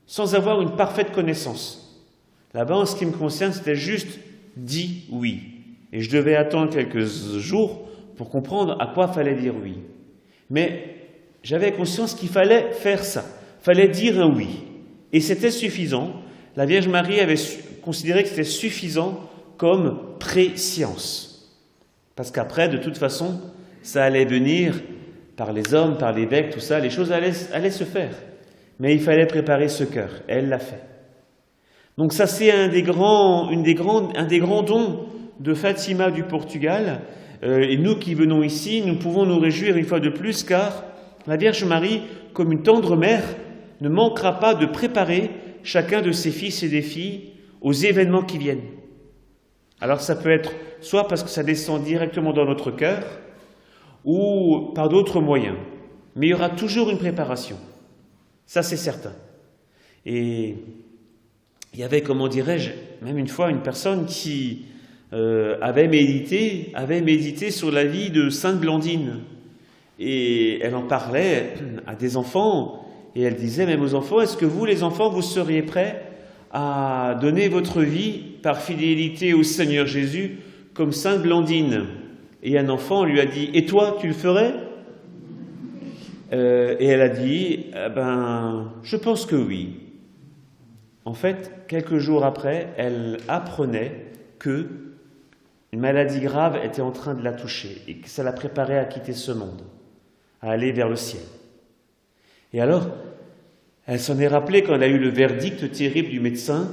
sans avoir une parfaite connaissance. Là-bas, en ce qui me concerne, c'était juste « dis oui ». Et je devais attendre quelques jours pour comprendre à quoi fallait dire oui. Mais j'avais conscience qu'il fallait faire ça, il fallait dire un oui. Et c'était suffisant. La Vierge Marie avait considéré que c'était suffisant comme préscience. Parce qu'après, de toute façon, ça allait venir par les hommes, par l'évêque, tout ça, les choses allaient se faire. Mais il fallait préparer ce cœur, et elle l'a fait. Donc ça, c'est un des grands dons de Fatima du Portugal. Et nous qui venons ici, nous pouvons nous réjouir une fois de plus, car la Vierge Marie, comme une tendre mère, ne manquera pas de préparer chacun de ses fils et des filles aux événements qui viennent. Alors ça peut être soit parce que ça descend directement dans notre cœur, ou par d'autres moyens. Mais il y aura toujours une préparation. Ça, c'est certain. Et il y avait, comment dirais-je, même une fois, une personne qui avait médité sur la vie de Sainte Blandine. Et elle en parlait à des enfants, et elle disait même aux enfants, est-ce que vous, les enfants, vous seriez prêts à donner votre vie par fidélité au Seigneur Jésus comme Sainte Blandine? Et un enfant lui a dit, et toi, tu le ferais? Et elle a dit, je pense que oui. En fait, quelques jours après, elle apprenait que une maladie grave était en train de la toucher et que ça la préparait à quitter ce monde, à aller vers le ciel. Et alors, elle s'en est rappelée quand elle a eu le verdict terrible du médecin,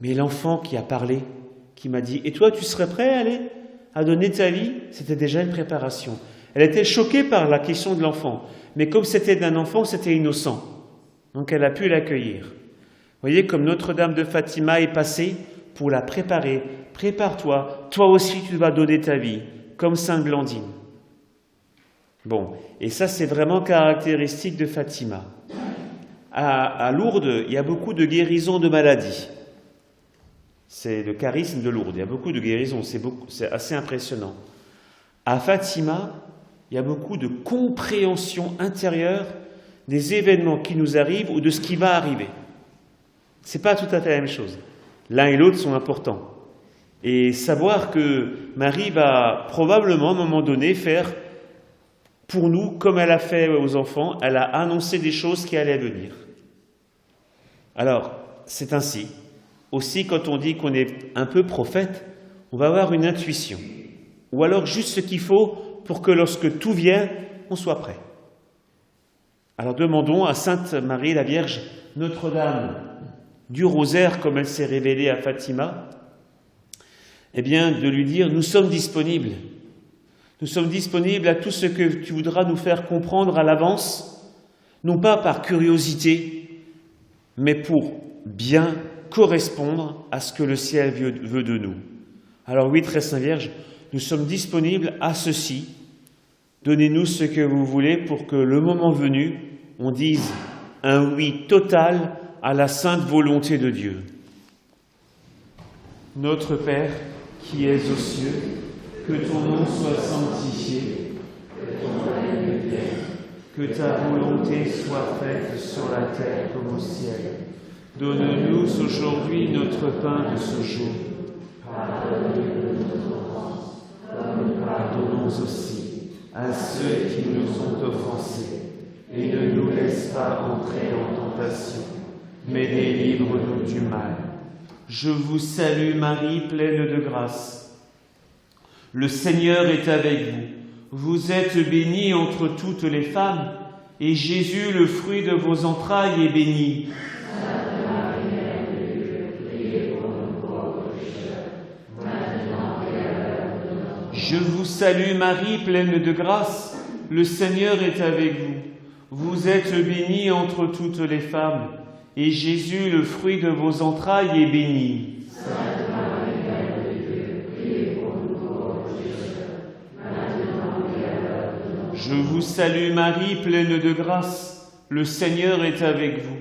mais l'enfant qui a parlé, qui m'a dit « Et toi, tu serais prêt à donner ta vie ?» C'était déjà une préparation. Elle était choquée par la question de l'enfant, mais comme c'était d'un enfant, c'était innocent. Donc elle a pu l'accueillir. Vous voyez, comme Notre-Dame de Fatima est passée pour la préparer. Prépare-toi, toi aussi tu vas donner ta vie, comme Sainte Blandine. Bon, et ça c'est vraiment caractéristique de Fatima. À Lourdes, il y a beaucoup de guérisons de maladies. C'est le charisme de Lourdes, il y a beaucoup de guérisons, c'est assez impressionnant. À Fatima, il y a beaucoup de compréhension intérieure des événements qui nous arrivent ou de ce qui va arriver. Ce n'est pas tout à fait la même chose. L'un et l'autre sont importants. Et savoir que Marie va probablement, à un moment donné, faire pour nous, comme elle a fait aux enfants, elle a annoncé des choses qui allaient venir. Alors, c'est ainsi. Aussi, quand on dit qu'on est un peu prophète, on va avoir une intuition. Ou alors juste ce qu'il faut pour que lorsque tout vient, on soit prêt. Alors demandons à Sainte Marie la Vierge, Notre-Dame du Rosaire, comme elle s'est révélée à Fatima, eh bien, de lui dire, nous sommes disponibles. Nous sommes disponibles à tout ce que tu voudras nous faire comprendre à l'avance, non pas par curiosité, mais pour bien correspondre à ce que le ciel veut de nous. Alors oui, très Sainte Vierge, nous sommes disponibles à ceci. Donnez-nous ce que vous voulez pour que le moment venu, on dise un oui total à la sainte volonté de Dieu. Notre Père, qui es aux cieux, que ton nom soit sanctifié, que ton règne vienne, que ta volonté soit faite sur la terre comme au ciel. Donne-nous aujourd'hui notre pain de ce jour. Pardonne-nous nos offenses, comme nous pardonnons aussi à ceux qui nous ont offensés. Et ne nous laisse pas entrer en tentation, mais délivre-nous du mal. Je vous salue Marie, pleine de grâce. Le Seigneur est avec vous. Vous êtes bénie entre toutes les femmes, et Jésus, le fruit de vos entrailles, est béni. Sainte Marie, Mère de Dieu, priez pour nous pauvres pécheurs, maintenant et à l'heure de notre mort. Je vous salue Marie, pleine de grâce. Le Seigneur est avec vous. Vous êtes bénie entre toutes les femmes, et Jésus, le fruit de vos entrailles, est béni. Sainte Marie, Mère de Dieu, priez pour nous pauvres pécheurs, maintenant et à l'heure de notre mort. Je vous salue Marie, pleine de grâce. le Seigneur est avec vous.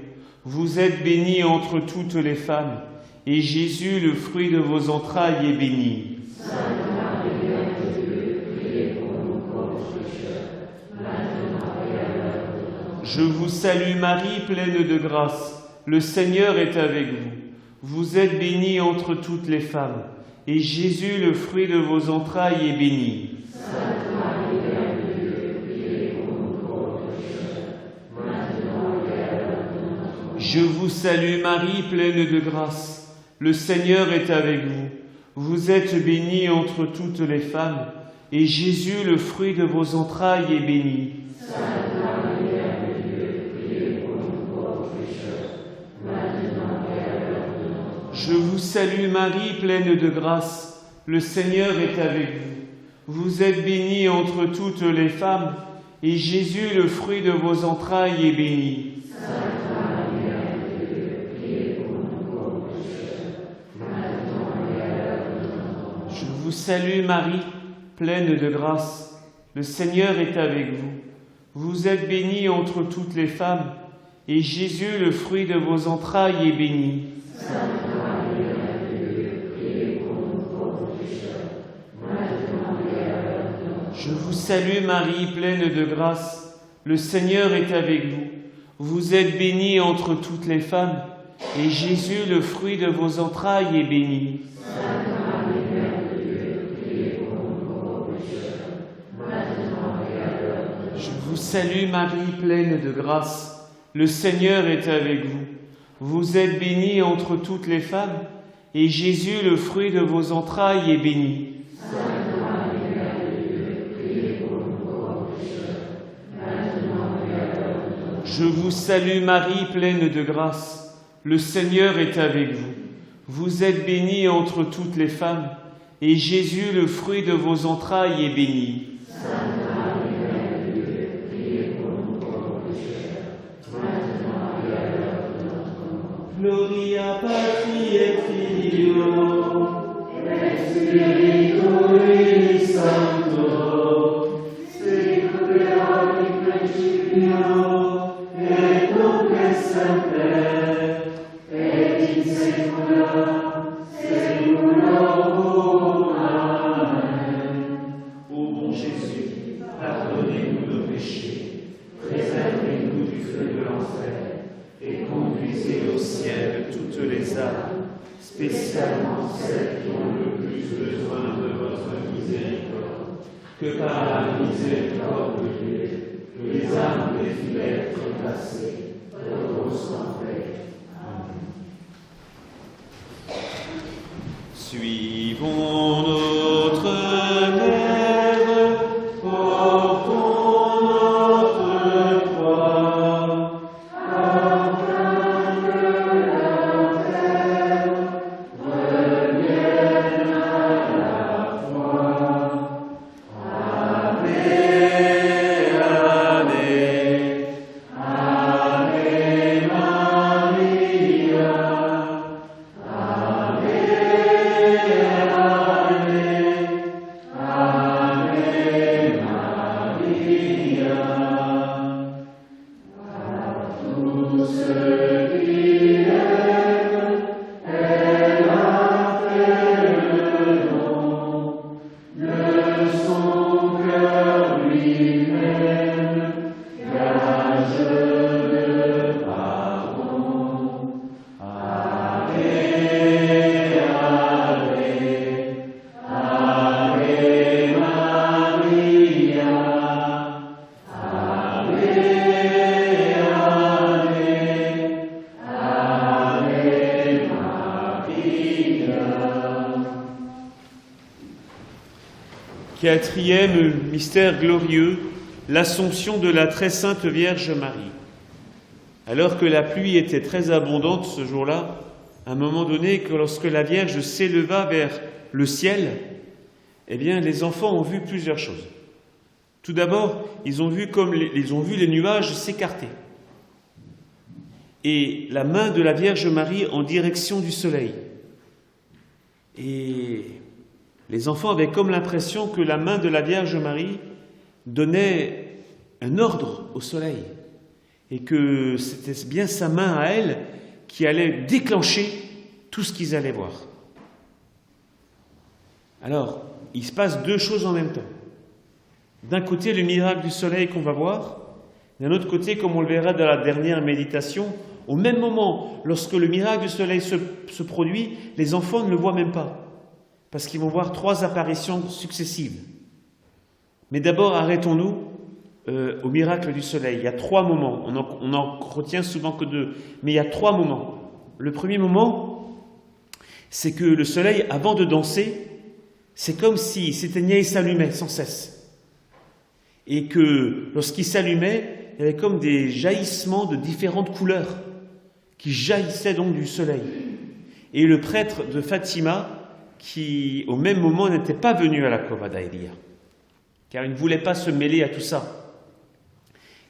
Vous êtes bénie entre toutes les femmes, et Jésus, le fruit de vos entrailles, est béni. Sainte Marie, Mère de Dieu, priez pour nous pauvres pécheurs, maintenant et à l'heure de notre mort. Je vous salue Marie, pleine de grâce. Le Seigneur est avec vous. Vous êtes bénie entre toutes les femmes, et Jésus, le fruit de vos entrailles, est béni. Sainte Marie, Mère de Dieu, priez pour nous pauvres pécheurs, maintenant et à l'heure de notre mort. Je vous salue Marie, pleine de grâce. Le Seigneur est avec vous. Vous êtes bénie entre toutes les femmes, et Jésus, le fruit de vos entrailles, est béni. Sainte Marie, Mère de Dieu, priez pour nous pauvres pécheurs, maintenant et à l'heure de notre mort. Je vous salue Marie, pleine de grâce. Le Seigneur est avec vous. Vous êtes bénie entre toutes les femmes, et Jésus, le fruit de vos entrailles, est béni. Sainte Marie, Mère de Dieu, priez pour nous pauvres pécheurs, maintenant et à l'heure de notre mort. Je vous salue Marie, pleine de grâce. Le Seigneur est avec vous. Vous êtes bénie entre toutes les femmes, et Jésus, le fruit de vos entrailles, est béni. Sainte Marie, Mère de Dieu, priez pour nous pauvres pécheurs, maintenant et à l'heure de notre mort. Je vous salue Marie, pleine de grâce. Le Seigneur est avec vous. Vous êtes bénie entre toutes les femmes, et Jésus, le fruit de vos entrailles, est béni. Sainte Marie, Mère de Dieu, priez pour nous pauvres pécheurs, maintenant et à l'heure de notre mort. Je vous salue Marie, pleine de grâce. Le Seigneur est avec vous. Vous êtes bénie entre toutes les femmes, et Jésus, le fruit de vos entrailles, est béni. Sainte Marie, Mère de Dieu, priez pour nous pauvres pécheurs, maintenant et à l'heure de notre mort. Je vous salue Marie, pleine de grâce. Le Seigneur est avec vous. Vous êtes bénie entre toutes les femmes, et Jésus, le fruit de vos entrailles, est béni. Sainte Marie, Mère de Dieu, priez pour nous pauvres pécheurs, maintenant et à l'heure de notre mort. Gloria Patri et Filio Et Spiritui Sancto, sicut erat in principio, et nunc et semper, et in saecula saeculorum. Amen. Ô bon Jésus, pardonnez-nous nos péchés, préservez-nous du feu de l'enfer, et conduisez au ciel toutes les âmes, spécialement celles qui ont le plus besoin de votre miséricorde. Que par la miséricorde de Dieu, les âmes des fidèles trépassés reposent en paix. Amen. Suivons notre Mère, portons notre croix. Quatrième mystère glorieux, l'Assomption de la très sainte Vierge Marie. Alors que la pluie était très abondante ce jour-là, à un moment donné, lorsque la Vierge s'éleva vers le ciel, eh bien, les enfants ont vu plusieurs choses. Tout d'abord, ils ont vu les nuages s'écarter et la main de la Vierge Marie en direction du soleil. Et les enfants avaient comme l'impression que la main de la Vierge Marie donnait un ordre au soleil. et que c'était bien sa main à elle qui allait déclencher tout ce qu'ils allaient voir. Alors, il se passe deux choses en même temps. D'un côté, le miracle du soleil qu'on va voir, d'un autre côté, comme on le verra dans la dernière méditation, au même moment, lorsque le miracle du soleil se produit, les enfants ne le voient même pas, parce qu'ils vont voir 3 apparitions successives. Mais d'abord, arrêtons-nous au miracle du soleil. Il y a 3 moments, on en retient souvent que 2, mais il y a 3 moments. Le premier moment, c'est que le soleil, avant de danser, c'est comme s'il s'éteignait et s'allumait sans cesse. Et que lorsqu'il s'allumait, il y avait comme des jaillissements de différentes couleurs qui jaillissaient donc du soleil. Et le prêtre de Fatima, qui au même moment n'était pas venu à la Cova d'Ailia, car il ne voulait pas se mêler à tout ça.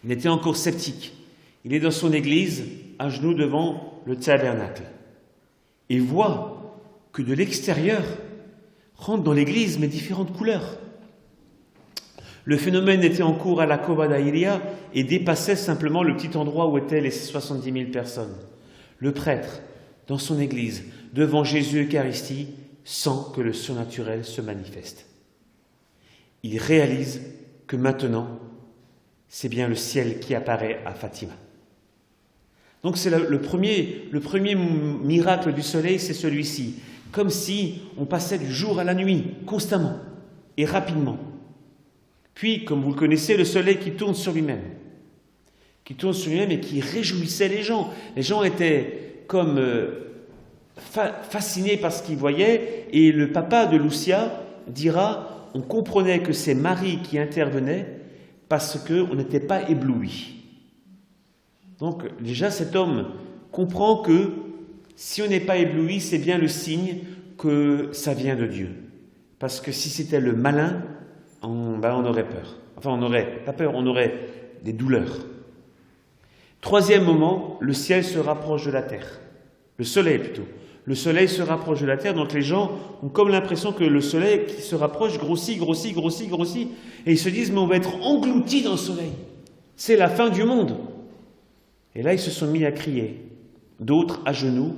Il était encore sceptique. Il est dans son église, à genoux devant le tabernacle, et voit que de l'extérieur rentrent dans l'église mais différentes couleurs. Le phénomène était en cours à la Cova d'Ailia et dépassait simplement le petit endroit où étaient les 70 000 personnes. Le prêtre, dans son église, devant Jésus Eucharistie, sent que le surnaturel se manifeste. Il réalise que maintenant, c'est bien le ciel qui apparaît à Fatima. Donc c'est le premier miracle du soleil, c'est celui-ci. Comme si on passait du jour à la nuit, constamment et rapidement. Puis, comme vous le connaissez, le soleil qui tourne sur lui-même et qui réjouissait les gens. Les gens étaient comme fascinés par ce qu'ils voyaient, et le papa de Lucia dira, on comprenait que c'est Marie qui intervenait parce qu'on n'était pas ébloui. Donc déjà cet homme comprend que si on n'est pas ébloui, c'est bien le signe que ça vient de Dieu. Parce que si c'était le malin, on aurait peur. Enfin, on n'aurait pas peur, on aurait des douleurs. Troisième moment, le ciel se rapproche de la terre. Le soleil plutôt. Le soleil se rapproche de la terre, donc les gens ont comme l'impression que le soleil qui se rapproche grossit, et ils se disent, mais on va être engloutis dans le soleil. C'est la fin du monde. Et là, ils se sont mis à crier. D'autres, à genoux,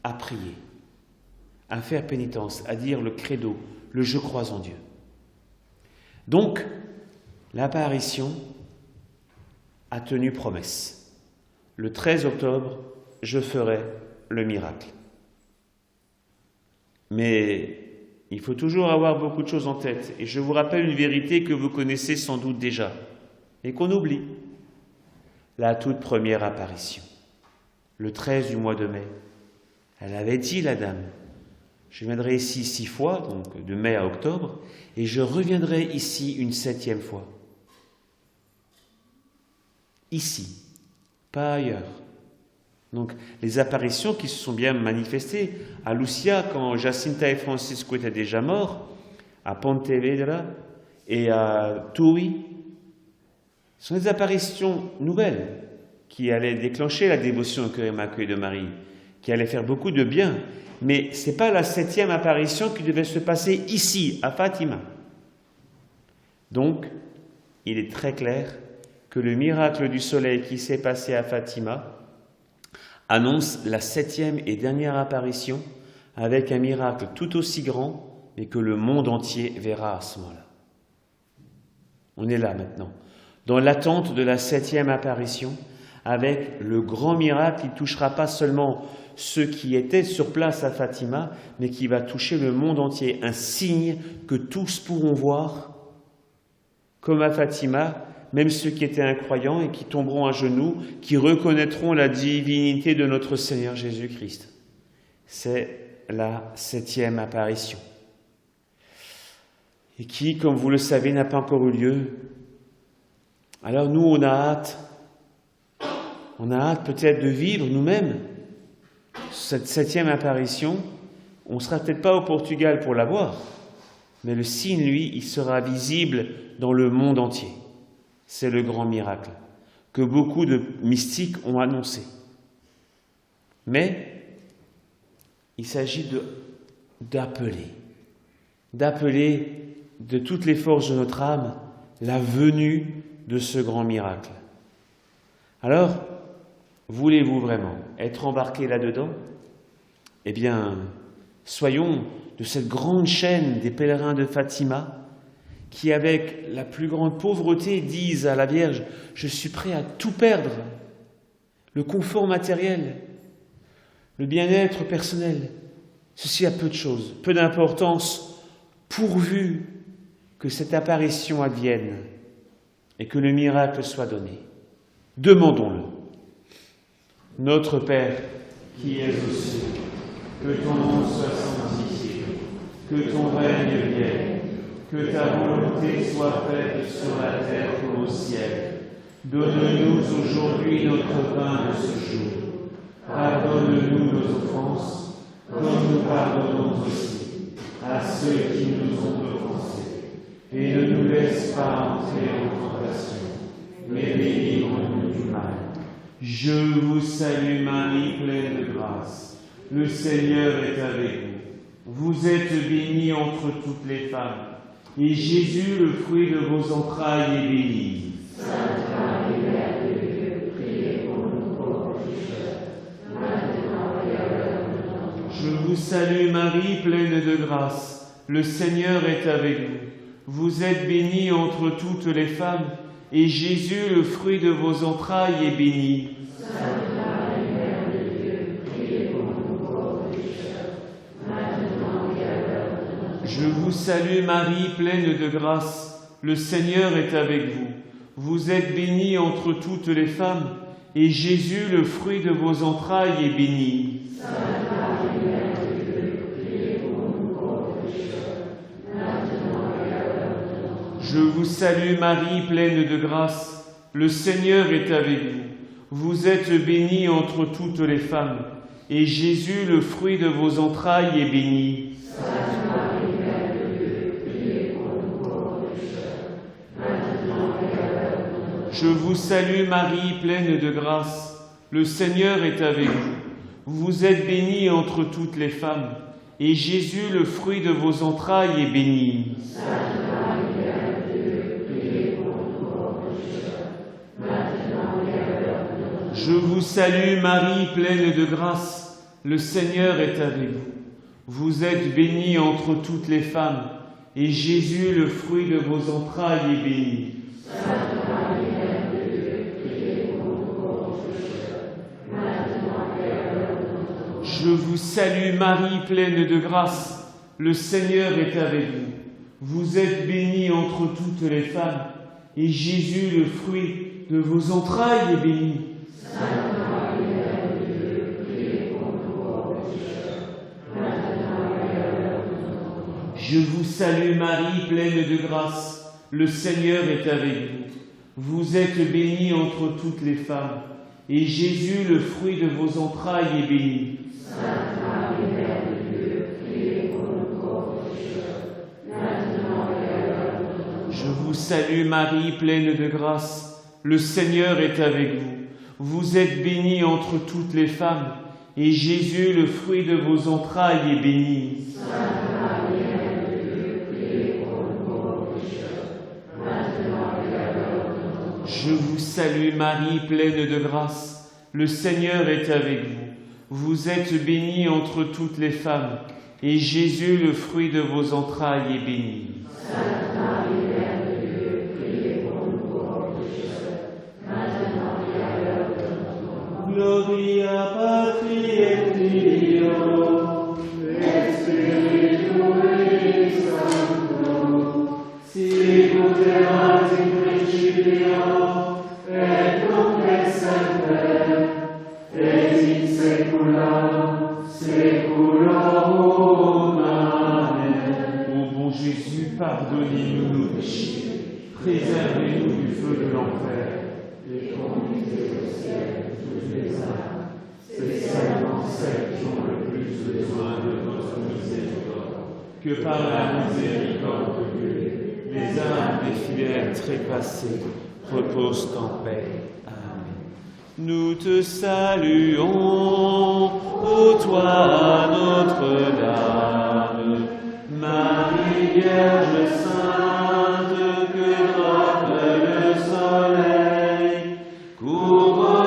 à prier, à faire pénitence, à dire le credo, le « je crois en Dieu ». Donc, l'apparition a tenu promesse. Le 13 octobre, je ferai le miracle. Mais il faut toujours avoir beaucoup de choses en tête. Et je vous rappelle une vérité que vous connaissez sans doute déjà et qu'on oublie. La toute première apparition, le 13 du mois de mai. Elle avait dit, la dame, je viendrai ici 6 fois, donc de mai à octobre, et je reviendrai ici une 7e fois. Ici, pas ailleurs. Donc, les apparitions qui se sont bien manifestées à Lucia, quand Jacinta et Francisco étaient déjà morts, à Pontevedra et à Tui, sont des apparitions nouvelles qui allaient déclencher la dévotion au cœur immaculé de Marie, qui allaient faire beaucoup de bien. Mais ce n'est pas la 7e apparition qui devait se passer ici, à Fatima. Donc, il est très clair que le miracle du soleil qui s'est passé à Fatima annonce la 7e et dernière apparition avec un miracle tout aussi grand, mais que le monde entier verra à ce moment-là. On est là maintenant, dans l'attente de la 7e apparition, avec le grand miracle qui ne touchera pas seulement ceux qui étaient sur place à Fatima, mais qui va toucher le monde entier. Un signe que tous pourront voir, comme à Fatima, même ceux qui étaient incroyants et qui tomberont à genoux, qui reconnaîtront la divinité de notre Seigneur Jésus-Christ. C'est la 7e apparition. Et qui, comme vous le savez, n'a pas encore eu lieu. Alors nous, on a hâte peut-être de vivre nous-mêmes cette 7e apparition. On ne sera peut-être pas au Portugal pour la voir, mais le signe, lui, il sera visible dans le monde entier. C'est le grand miracle que beaucoup de mystiques ont annoncé. Mais il s'agit d'appeler de toutes les forces de notre âme la venue de ce grand miracle. Alors, voulez-vous vraiment être embarqué là-dedans? Eh bien, soyons de cette grande chaîne des pèlerins de Fatima qui, avec la plus grande pauvreté, disent à la Vierge « Je suis prêt à tout perdre, le confort matériel, le bien-être personnel, ceci a peu de choses, peu d'importance, pourvu que cette apparition advienne et que le miracle soit donné. Demandons-le. Notre Père, qui es aux cieux, que ton nom soit sanctifié, que ton règne vienne, que ta volonté soit faite sur la terre comme au ciel. Donne-nous aujourd'hui notre pain de ce jour. Pardonne-nous nos offenses, comme nous pardonnons aussi à ceux qui nous ont offensés. Et ne nous laisse pas entrer en tentation, mais délivre-nous du mal. Je vous salue Marie, pleine de grâce. Le Seigneur est avec vous. Vous êtes bénie entre toutes les femmes, et Jésus, le fruit de vos entrailles, est béni. Sainte Marie, Mère de Dieu, priez pour nous pauvres pécheurs, maintenant et à l'heure de notre mort. Je vous salue Marie, pleine de grâce. Le Seigneur est avec vous. Vous êtes bénie entre toutes les femmes, et Jésus, le fruit de vos entrailles, est béni. Sainte Marie, Mère de Dieu, priez pour nous pauvres pécheurs, maintenant et à l'heure de notre mort. Je vous salue Marie, pleine de grâce. Le Seigneur est avec vous. Vous êtes bénie entre toutes les femmes, et Jésus, le fruit de vos entrailles, est béni. Sainte Marie, Mère de Dieu, priez pour nous pauvres pécheurs, maintenant et à l'heure de notre mort. Je vous salue Marie, pleine de grâce. Le Seigneur est avec vous. Vous êtes bénie entre toutes les femmes, et Jésus, le fruit de vos entrailles, est béni. Sainte Marie, Mère de Dieu, priez pour nous pauvres pécheurs, maintenant et à l'heure de notre mort. Je vous salue Marie, pleine de grâce. Le Seigneur est avec vous. Vous êtes bénie entre toutes les femmes, et Jésus, le fruit de vos entrailles, est béni. Sainte Marie, Mère de Dieu, priez pour nous pauvres pécheurs, maintenant et à l'heure de notre mort. Je vous salue Marie, pleine de grâce. Le Seigneur est avec vous. Vous êtes bénie entre toutes les femmes, et Jésus, le fruit de vos entrailles, est béni. Sainte Marie, Mère de Dieu, priez pour nous pauvres pécheurs, maintenant et à l'heure de notre mort. Je vous salue Marie, pleine de grâce. Le Seigneur est avec vous. Vous êtes bénie entre toutes les femmes, et Jésus, le fruit de vos entrailles, est béni. Sainte Marie, Mère de Dieu, priez pour nous pauvres pécheurs, maintenant et à l'heure de notre mort. Je vous salue Marie, pleine de grâce. Le Seigneur est avec vous. Vous êtes bénie entre toutes les femmes, et Jésus, le fruit de vos entrailles, est béni. Sainte Marie, Mère de Dieu, priez pour nous pauvres pécheurs, maintenant et à l'heure de notre mort. Je vous salue Marie, pleine de grâce. Le Seigneur est avec vous. Vous êtes bénie entre toutes les femmes, et Jésus, le fruit de vos entrailles, est béni. Sainte Marie, Mère de Dieu, priez pour nous pauvres pécheurs, maintenant et à l'heure de notre mort. Je vous salue Marie, pleine de grâce. Le Seigneur est avec vous. Vous êtes bénie entre toutes les femmes, et Jésus, le fruit de vos entrailles, est béni. Sainte Marie, Mère de Dieu, priez pour nous pauvres pécheurs, maintenant et à l'heure de notre mort. Gloria Patri et Filio, Spiritus Sancto, sicut erat in principio, et nunc et semper, et in saecula saeculorum. Amen. Ô bon Jésus, pardonnez-nous nos péchés, préservez-nous du feu de l'enfer, Et conduisez au ciel toutes les âmes, spécialement celles qui ont le plus besoin de votre miséricorde. que par la miséricorde de Dieu, les âmes des fidèles trépassés reposent en paix. Amen. Nous te saluons, ô toi Notre-Dame, Marie Vierge Sainte, que brille le soleil, couronne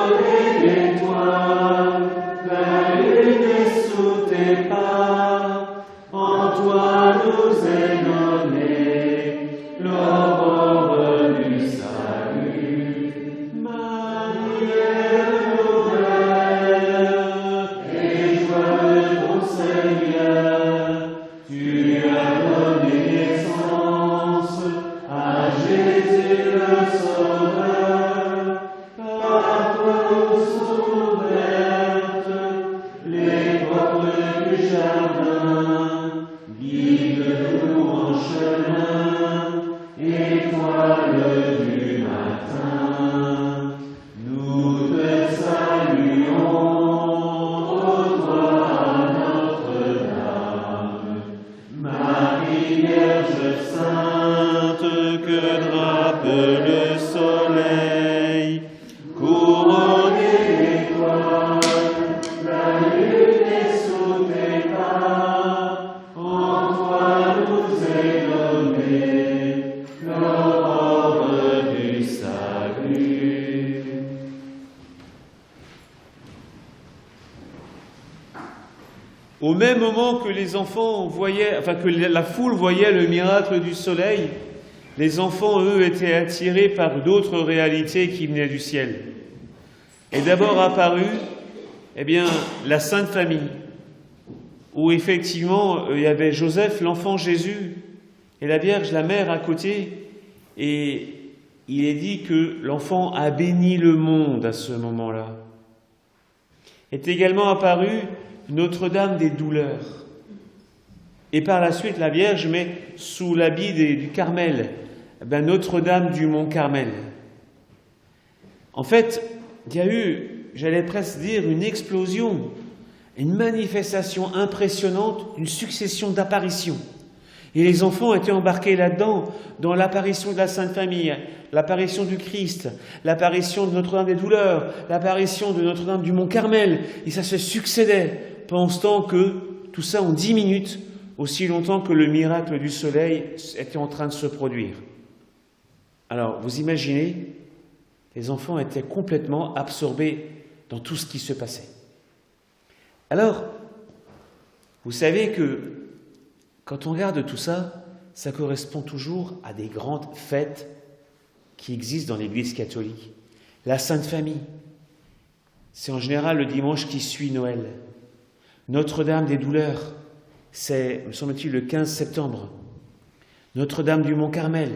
Au même moment que les enfants voyaient, que la foule voyait le miracle du soleil, les enfants, eux, étaient attirés par d'autres réalités qui venaient du ciel. Et d'abord apparut, la Sainte Famille, où effectivement il y avait Joseph, l'enfant Jésus, et la Vierge, la mère, à côté, et il est dit que l'enfant a béni le monde à ce moment-là. Est également apparue Notre-Dame des douleurs. Et par la suite, la Vierge met sous l'habit du Carmel, Notre-Dame du Mont Carmel. En fait, il y a eu, j'allais presque dire, une explosion, une manifestation impressionnante, une succession d'apparitions. Et les enfants étaient embarqués là-dedans, dans l'apparition de la Sainte Famille, l'apparition du Christ, l'apparition de Notre-Dame des douleurs, l'apparition de Notre-Dame du Mont Carmel. Et ça se succédait, pensant que tout ça en 10 minutes, aussi longtemps que le miracle du soleil était en train de se produire. Alors, vous imaginez, les enfants étaient complètement absorbés dans tout ce qui se passait. Alors, vous savez que quand on regarde tout ça, ça correspond toujours à des grandes fêtes qui existent dans l'Église catholique. La Sainte Famille, c'est en général le dimanche qui suit Noël. Notre-Dame des douleurs, c'est, me semble-t-il, le 15 septembre. Notre-Dame du Mont Carmel,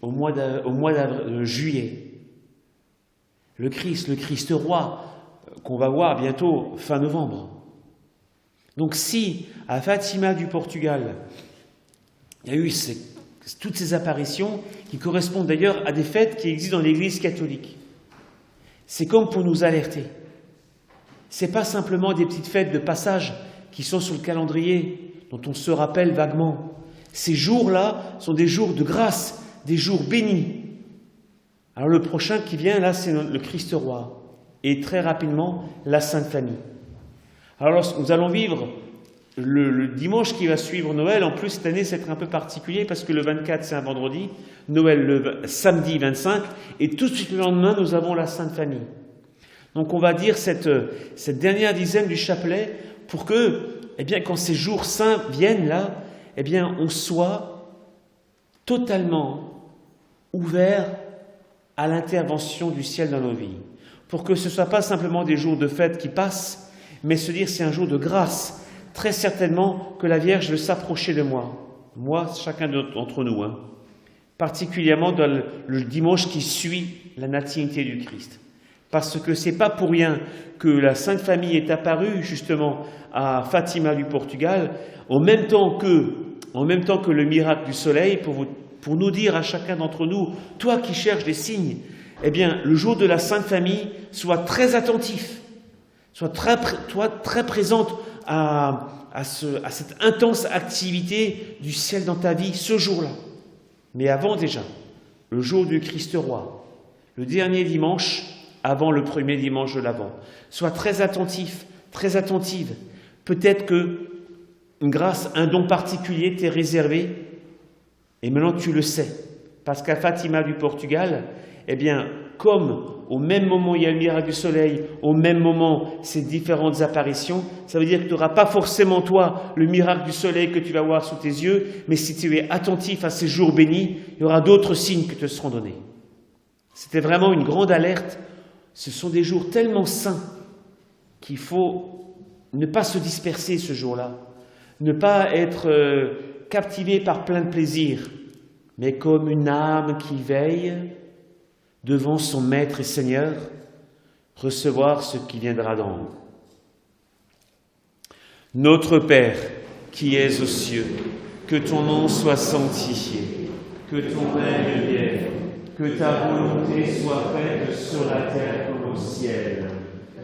au mois de juillet. Le Christ roi, qu'on va voir bientôt fin novembre. Donc si, à Fatima du Portugal, il y a eu toutes ces apparitions qui correspondent d'ailleurs à des fêtes qui existent dans l'Église catholique, c'est comme pour nous alerter. Ce n'est pas simplement des petites fêtes de passage qui sont sur le calendrier, dont on se rappelle vaguement. Ces jours-là sont des jours de grâce, des jours bénis. Alors le prochain qui vient, là, c'est le Christ roi. Et très rapidement, la Sainte Famille. Alors nous allons vivre le dimanche qui va suivre Noël. En plus, cette année, c'est un peu particulier parce que le 24, c'est un vendredi. Noël, le samedi 25. Et tout de suite le lendemain, nous avons la Sainte Famille. Donc on va dire cette dernière dizaine du chapelet pour que, quand ces jours saints viennent là, on soit totalement ouvert à l'intervention du ciel dans nos vies. Pour que ce ne soit pas simplement des jours de fête qui passent, mais se dire c'est un jour de grâce. Très certainement que la Vierge veut s'approcher de moi. Moi, chacun d'entre nous. Particulièrement dans le dimanche qui suit la nativité du Christ. Parce que ce n'est pas pour rien que la Sainte Famille est apparue justement à Fatima du Portugal, en même temps que le miracle du soleil, pour nous dire à chacun d'entre nous, toi qui cherches des signes, le jour de la Sainte Famille, sois très attentif, sois très présente à cette intense activité du ciel dans ta vie ce jour-là. Mais avant déjà, le jour du Christ roi, le dernier dimanche, avant le premier dimanche de l'Avent. Sois très attentif, très attentive. Peut-être que une grâce, un don particulier t'est réservé, et maintenant tu le sais. Parce qu'à Fatima du Portugal, comme au même moment il y a le miracle du soleil, au même moment ces différentes apparitions, ça veut dire que tu n'auras pas forcément toi le miracle du soleil que tu vas voir sous tes yeux, mais si tu es attentif à ces jours bénis, il y aura d'autres signes qui te seront donnés. C'était vraiment une grande alerte. Ce sont des jours tellement saints qu'il faut ne pas se disperser ce jour-là, ne pas être captivé par plein de plaisirs, mais comme une âme qui veille devant son Maître et Seigneur, recevoir ce qui viendra d'en haut. Notre Père, qui es aux cieux, que ton nom soit sanctifié, que ton règne vienne, que ta volonté soit faite sur la terre comme au ciel.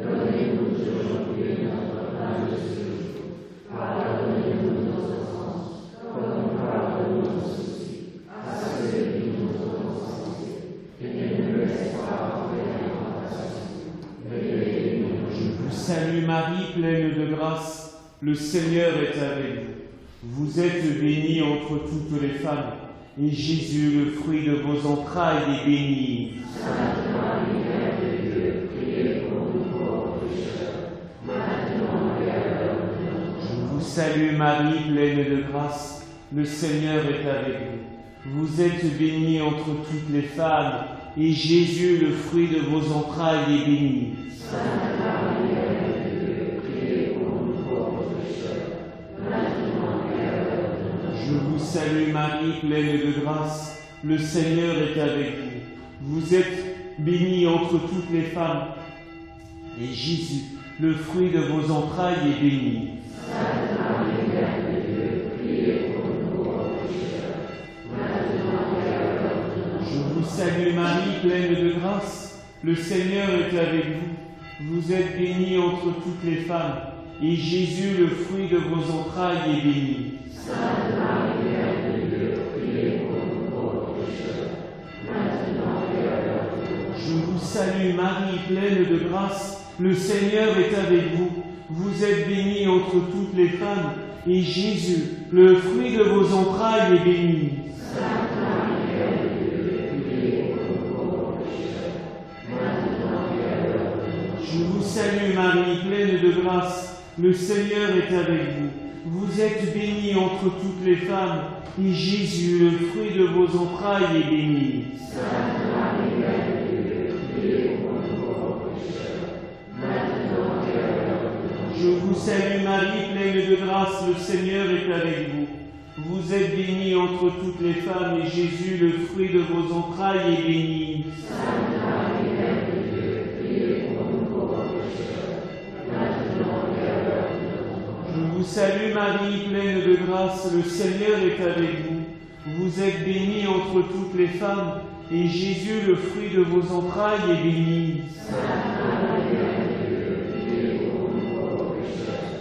Donnez-nous aujourd'hui notre pain de ce jour. Pardonnez-nous nos offenses, comme nous pardonnons aussi à ceux qui nous ont offensés. Et ne nous laisse pas entrer en tentation, mais délivre-nous du mal. Salut Marie, pleine de grâce, le Seigneur est avec vous. Vous êtes bénie entre toutes les femmes, et Jésus, le fruit de vos entrailles, est béni. Sainte Marie, Mère de Dieu, priez pour nous pauvres pécheurs, maintenant et à l'heure de notre mort. Je vous salue Marie, pleine de grâce, le Seigneur est avec vous. Vous êtes bénie entre toutes les femmes, et Jésus, le fruit de vos entrailles, est béni. Sainte Marie, Mère de Dieu, priez pour nous pauvres pécheurs, maintenant et à l'heure de notre mort. Je vous salue Marie, pleine de grâce, le Seigneur est avec vous. Vous êtes bénie entre toutes les femmes, et Jésus, le fruit de vos entrailles, est béni. Sainte Marie, Mère de Dieu, priez pour nous pauvres pécheurs, maintenant et à l'heure de notre mort. Je vous salue Marie, pleine de grâce, le Seigneur est avec vous. Vous êtes bénie entre toutes les femmes, et Jésus, le fruit de vos entrailles, est béni. Sainte Marie, Mère de Dieu, priez pour nous pauvres pécheurs, maintenant et à l'heure de notre mort. Je vous salue Marie, pleine de grâce, le Seigneur est avec vous. Vous êtes bénie entre toutes les femmes, et Jésus, le fruit de vos entrailles, est béni. Sainte Marie, Mère de Dieu, priez pour nous pauvres pécheurs, maintenant et à l'heure de notre mort. Je vous salue Marie, pleine de grâce, le Seigneur est avec vous. Vous êtes bénie entre toutes les femmes, et Jésus, le fruit de vos entrailles, est béni. Sainte Marie, Mère de Dieu, priez pour nous pauvres pécheurs, maintenant et à l'heure de notre mort. Je vous salue Marie, pleine de grâce, le Seigneur est avec vous. Vous êtes bénie entre toutes les femmes, et Jésus, le fruit de vos entrailles, est béni. Sainte Marie, Mère de Dieu, priez pour nous pauvres pécheurs, maintenant et à l'heure de notre mort. Je vous salue Marie, pleine de grâce, le Seigneur est avec vous. Vous êtes bénie entre toutes les femmes, et Jésus, le fruit de vos entrailles, est béni. Sainte Marie, Mère de Dieu, priez pour nous pauvres pécheurs,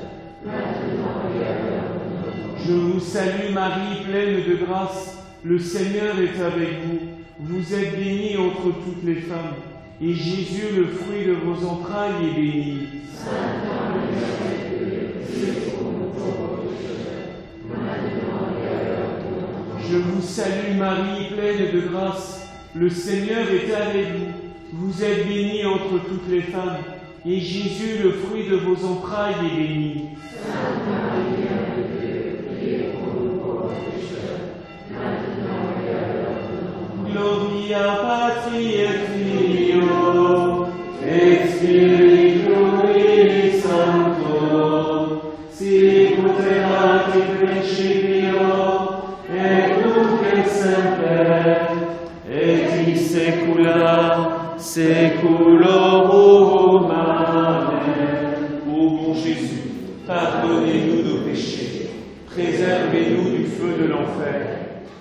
maintenant et à l'heure de notre mort. Je vous salue Marie, pleine de grâce, le Seigneur est avec vous. Vous êtes bénie entre toutes les femmes, et Jésus, le fruit de vos entrailles, est béni. Sainte Marie, Mère de Dieu, priez pour nous pauvres pécheurs, maintenant et à l'heure de notre mort. Je vous salue Marie, pleine de grâce, le Seigneur est avec vous. Vous êtes bénie entre toutes les femmes, et Jésus, le fruit de vos entrailles, est béni. Sainte Marie, Mère de Dieu, priez pour nous pauvres pécheurs, maintenant et à l'heure de notre mort. Gloria Patri et Filio et Spiritui Sancto, sicut erat in principio et nunc et semper et in saecula saeculorum. Amen. Ô bon Jésus, pardonnez-nous nos péchés, préservez-nous du feu de l'enfer,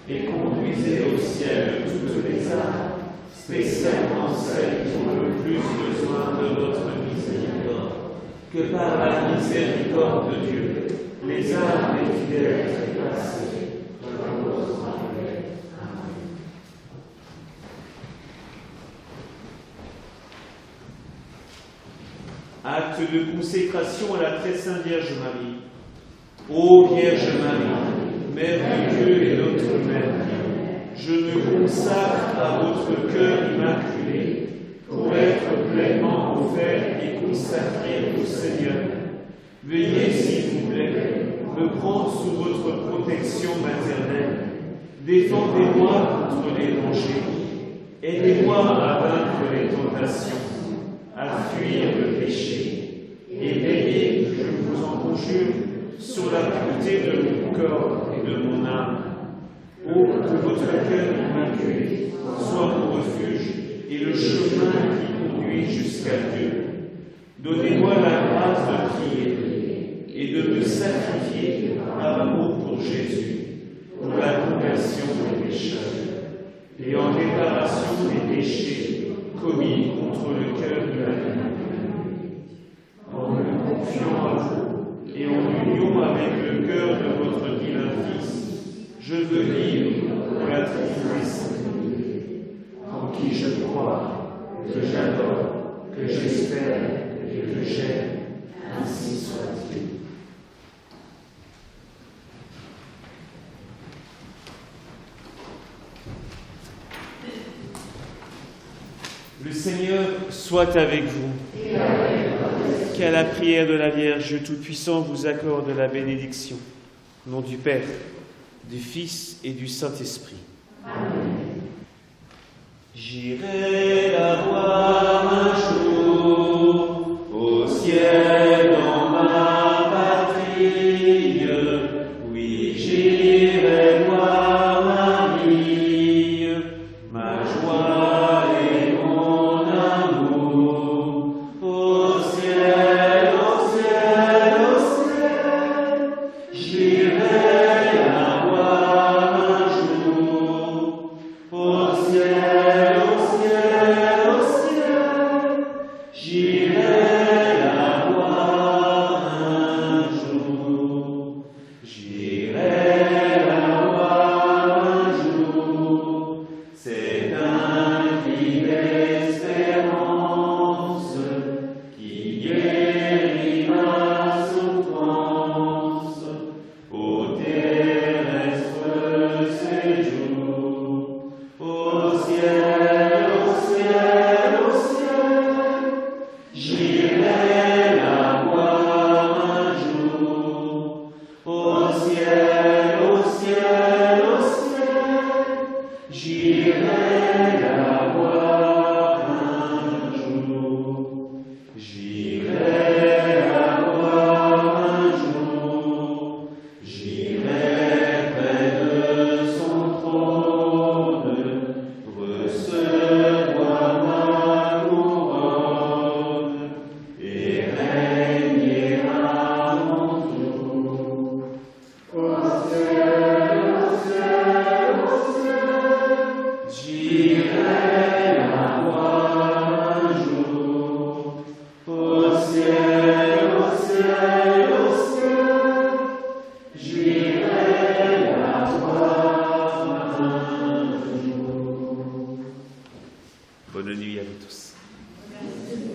et conduisez au ciel toutes les âmes, spécialement celles qui ont le plus besoin de votre miséricorde. Que par la miséricorde de Dieu, les âmes des fidèles trépassés reposent en paix. Amen. Acte de consécration à la très sainte Vierge Marie. Ô Vierge Marie, Mère de Dieu et notre Mère, je me consacre à votre cœur immaculé pour être pleinement offert et consacré au Seigneur. Veuillez, s'il vous plaît, me prendre sous votre protection maternelle. Défendez-moi contre les dangers. Aidez-moi à vaincre les tentations. sur la pureté de mon corps et de mon âme. Oh, que votre cœur immaculé soit mon refuge et le chemin qui conduit jusqu'à Dieu. Donnez-moi la grâce de prier et de me sacrifier par amour pour Jésus, pour la conversion des pécheurs et en réparation des péchés commis contre le cœur de la vie. En me confiant à vous et en union avec le cœur de votre divin Fils, je veux vivre pour la Trinité sainte, en qui je crois, que j'adore, que j'espère et que j'aime, ainsi soit-il. Le Seigneur soit avec vous. Qu'à la prière de la Vierge Tout-Puissant vous accorde la bénédiction. Au nom du Père, du Fils et du Saint-Esprit. Amen. J'irai la voir un jour au ciel dans ma patrie. Oui, j'irai voir Marie, ma joie et mon amour. Au ciel, au ciel, au ciel, j'irai la voir un jour. Au ciel, au ciel, au ciel, j'irai la voir un jour. J'irai la voir un jour. C'est un cri d'espérance qui guérit ma souffrance au terrestre séjour. Au ciel, au ciel, au ciel, j'irai la voir un jour. Au ciel, au ciel, au ciel, j'irai la voir un jour. J'irai la voir un jour. J'irai près de son trône, recevoir ma couronne et régner à mon tour. Au ciel, au ciel, au ciel, j'irai la voir un jour. Au ciel, au ciel, au ciel, j'irai la voir un jour. Bonne nuit à vous tous. Merci.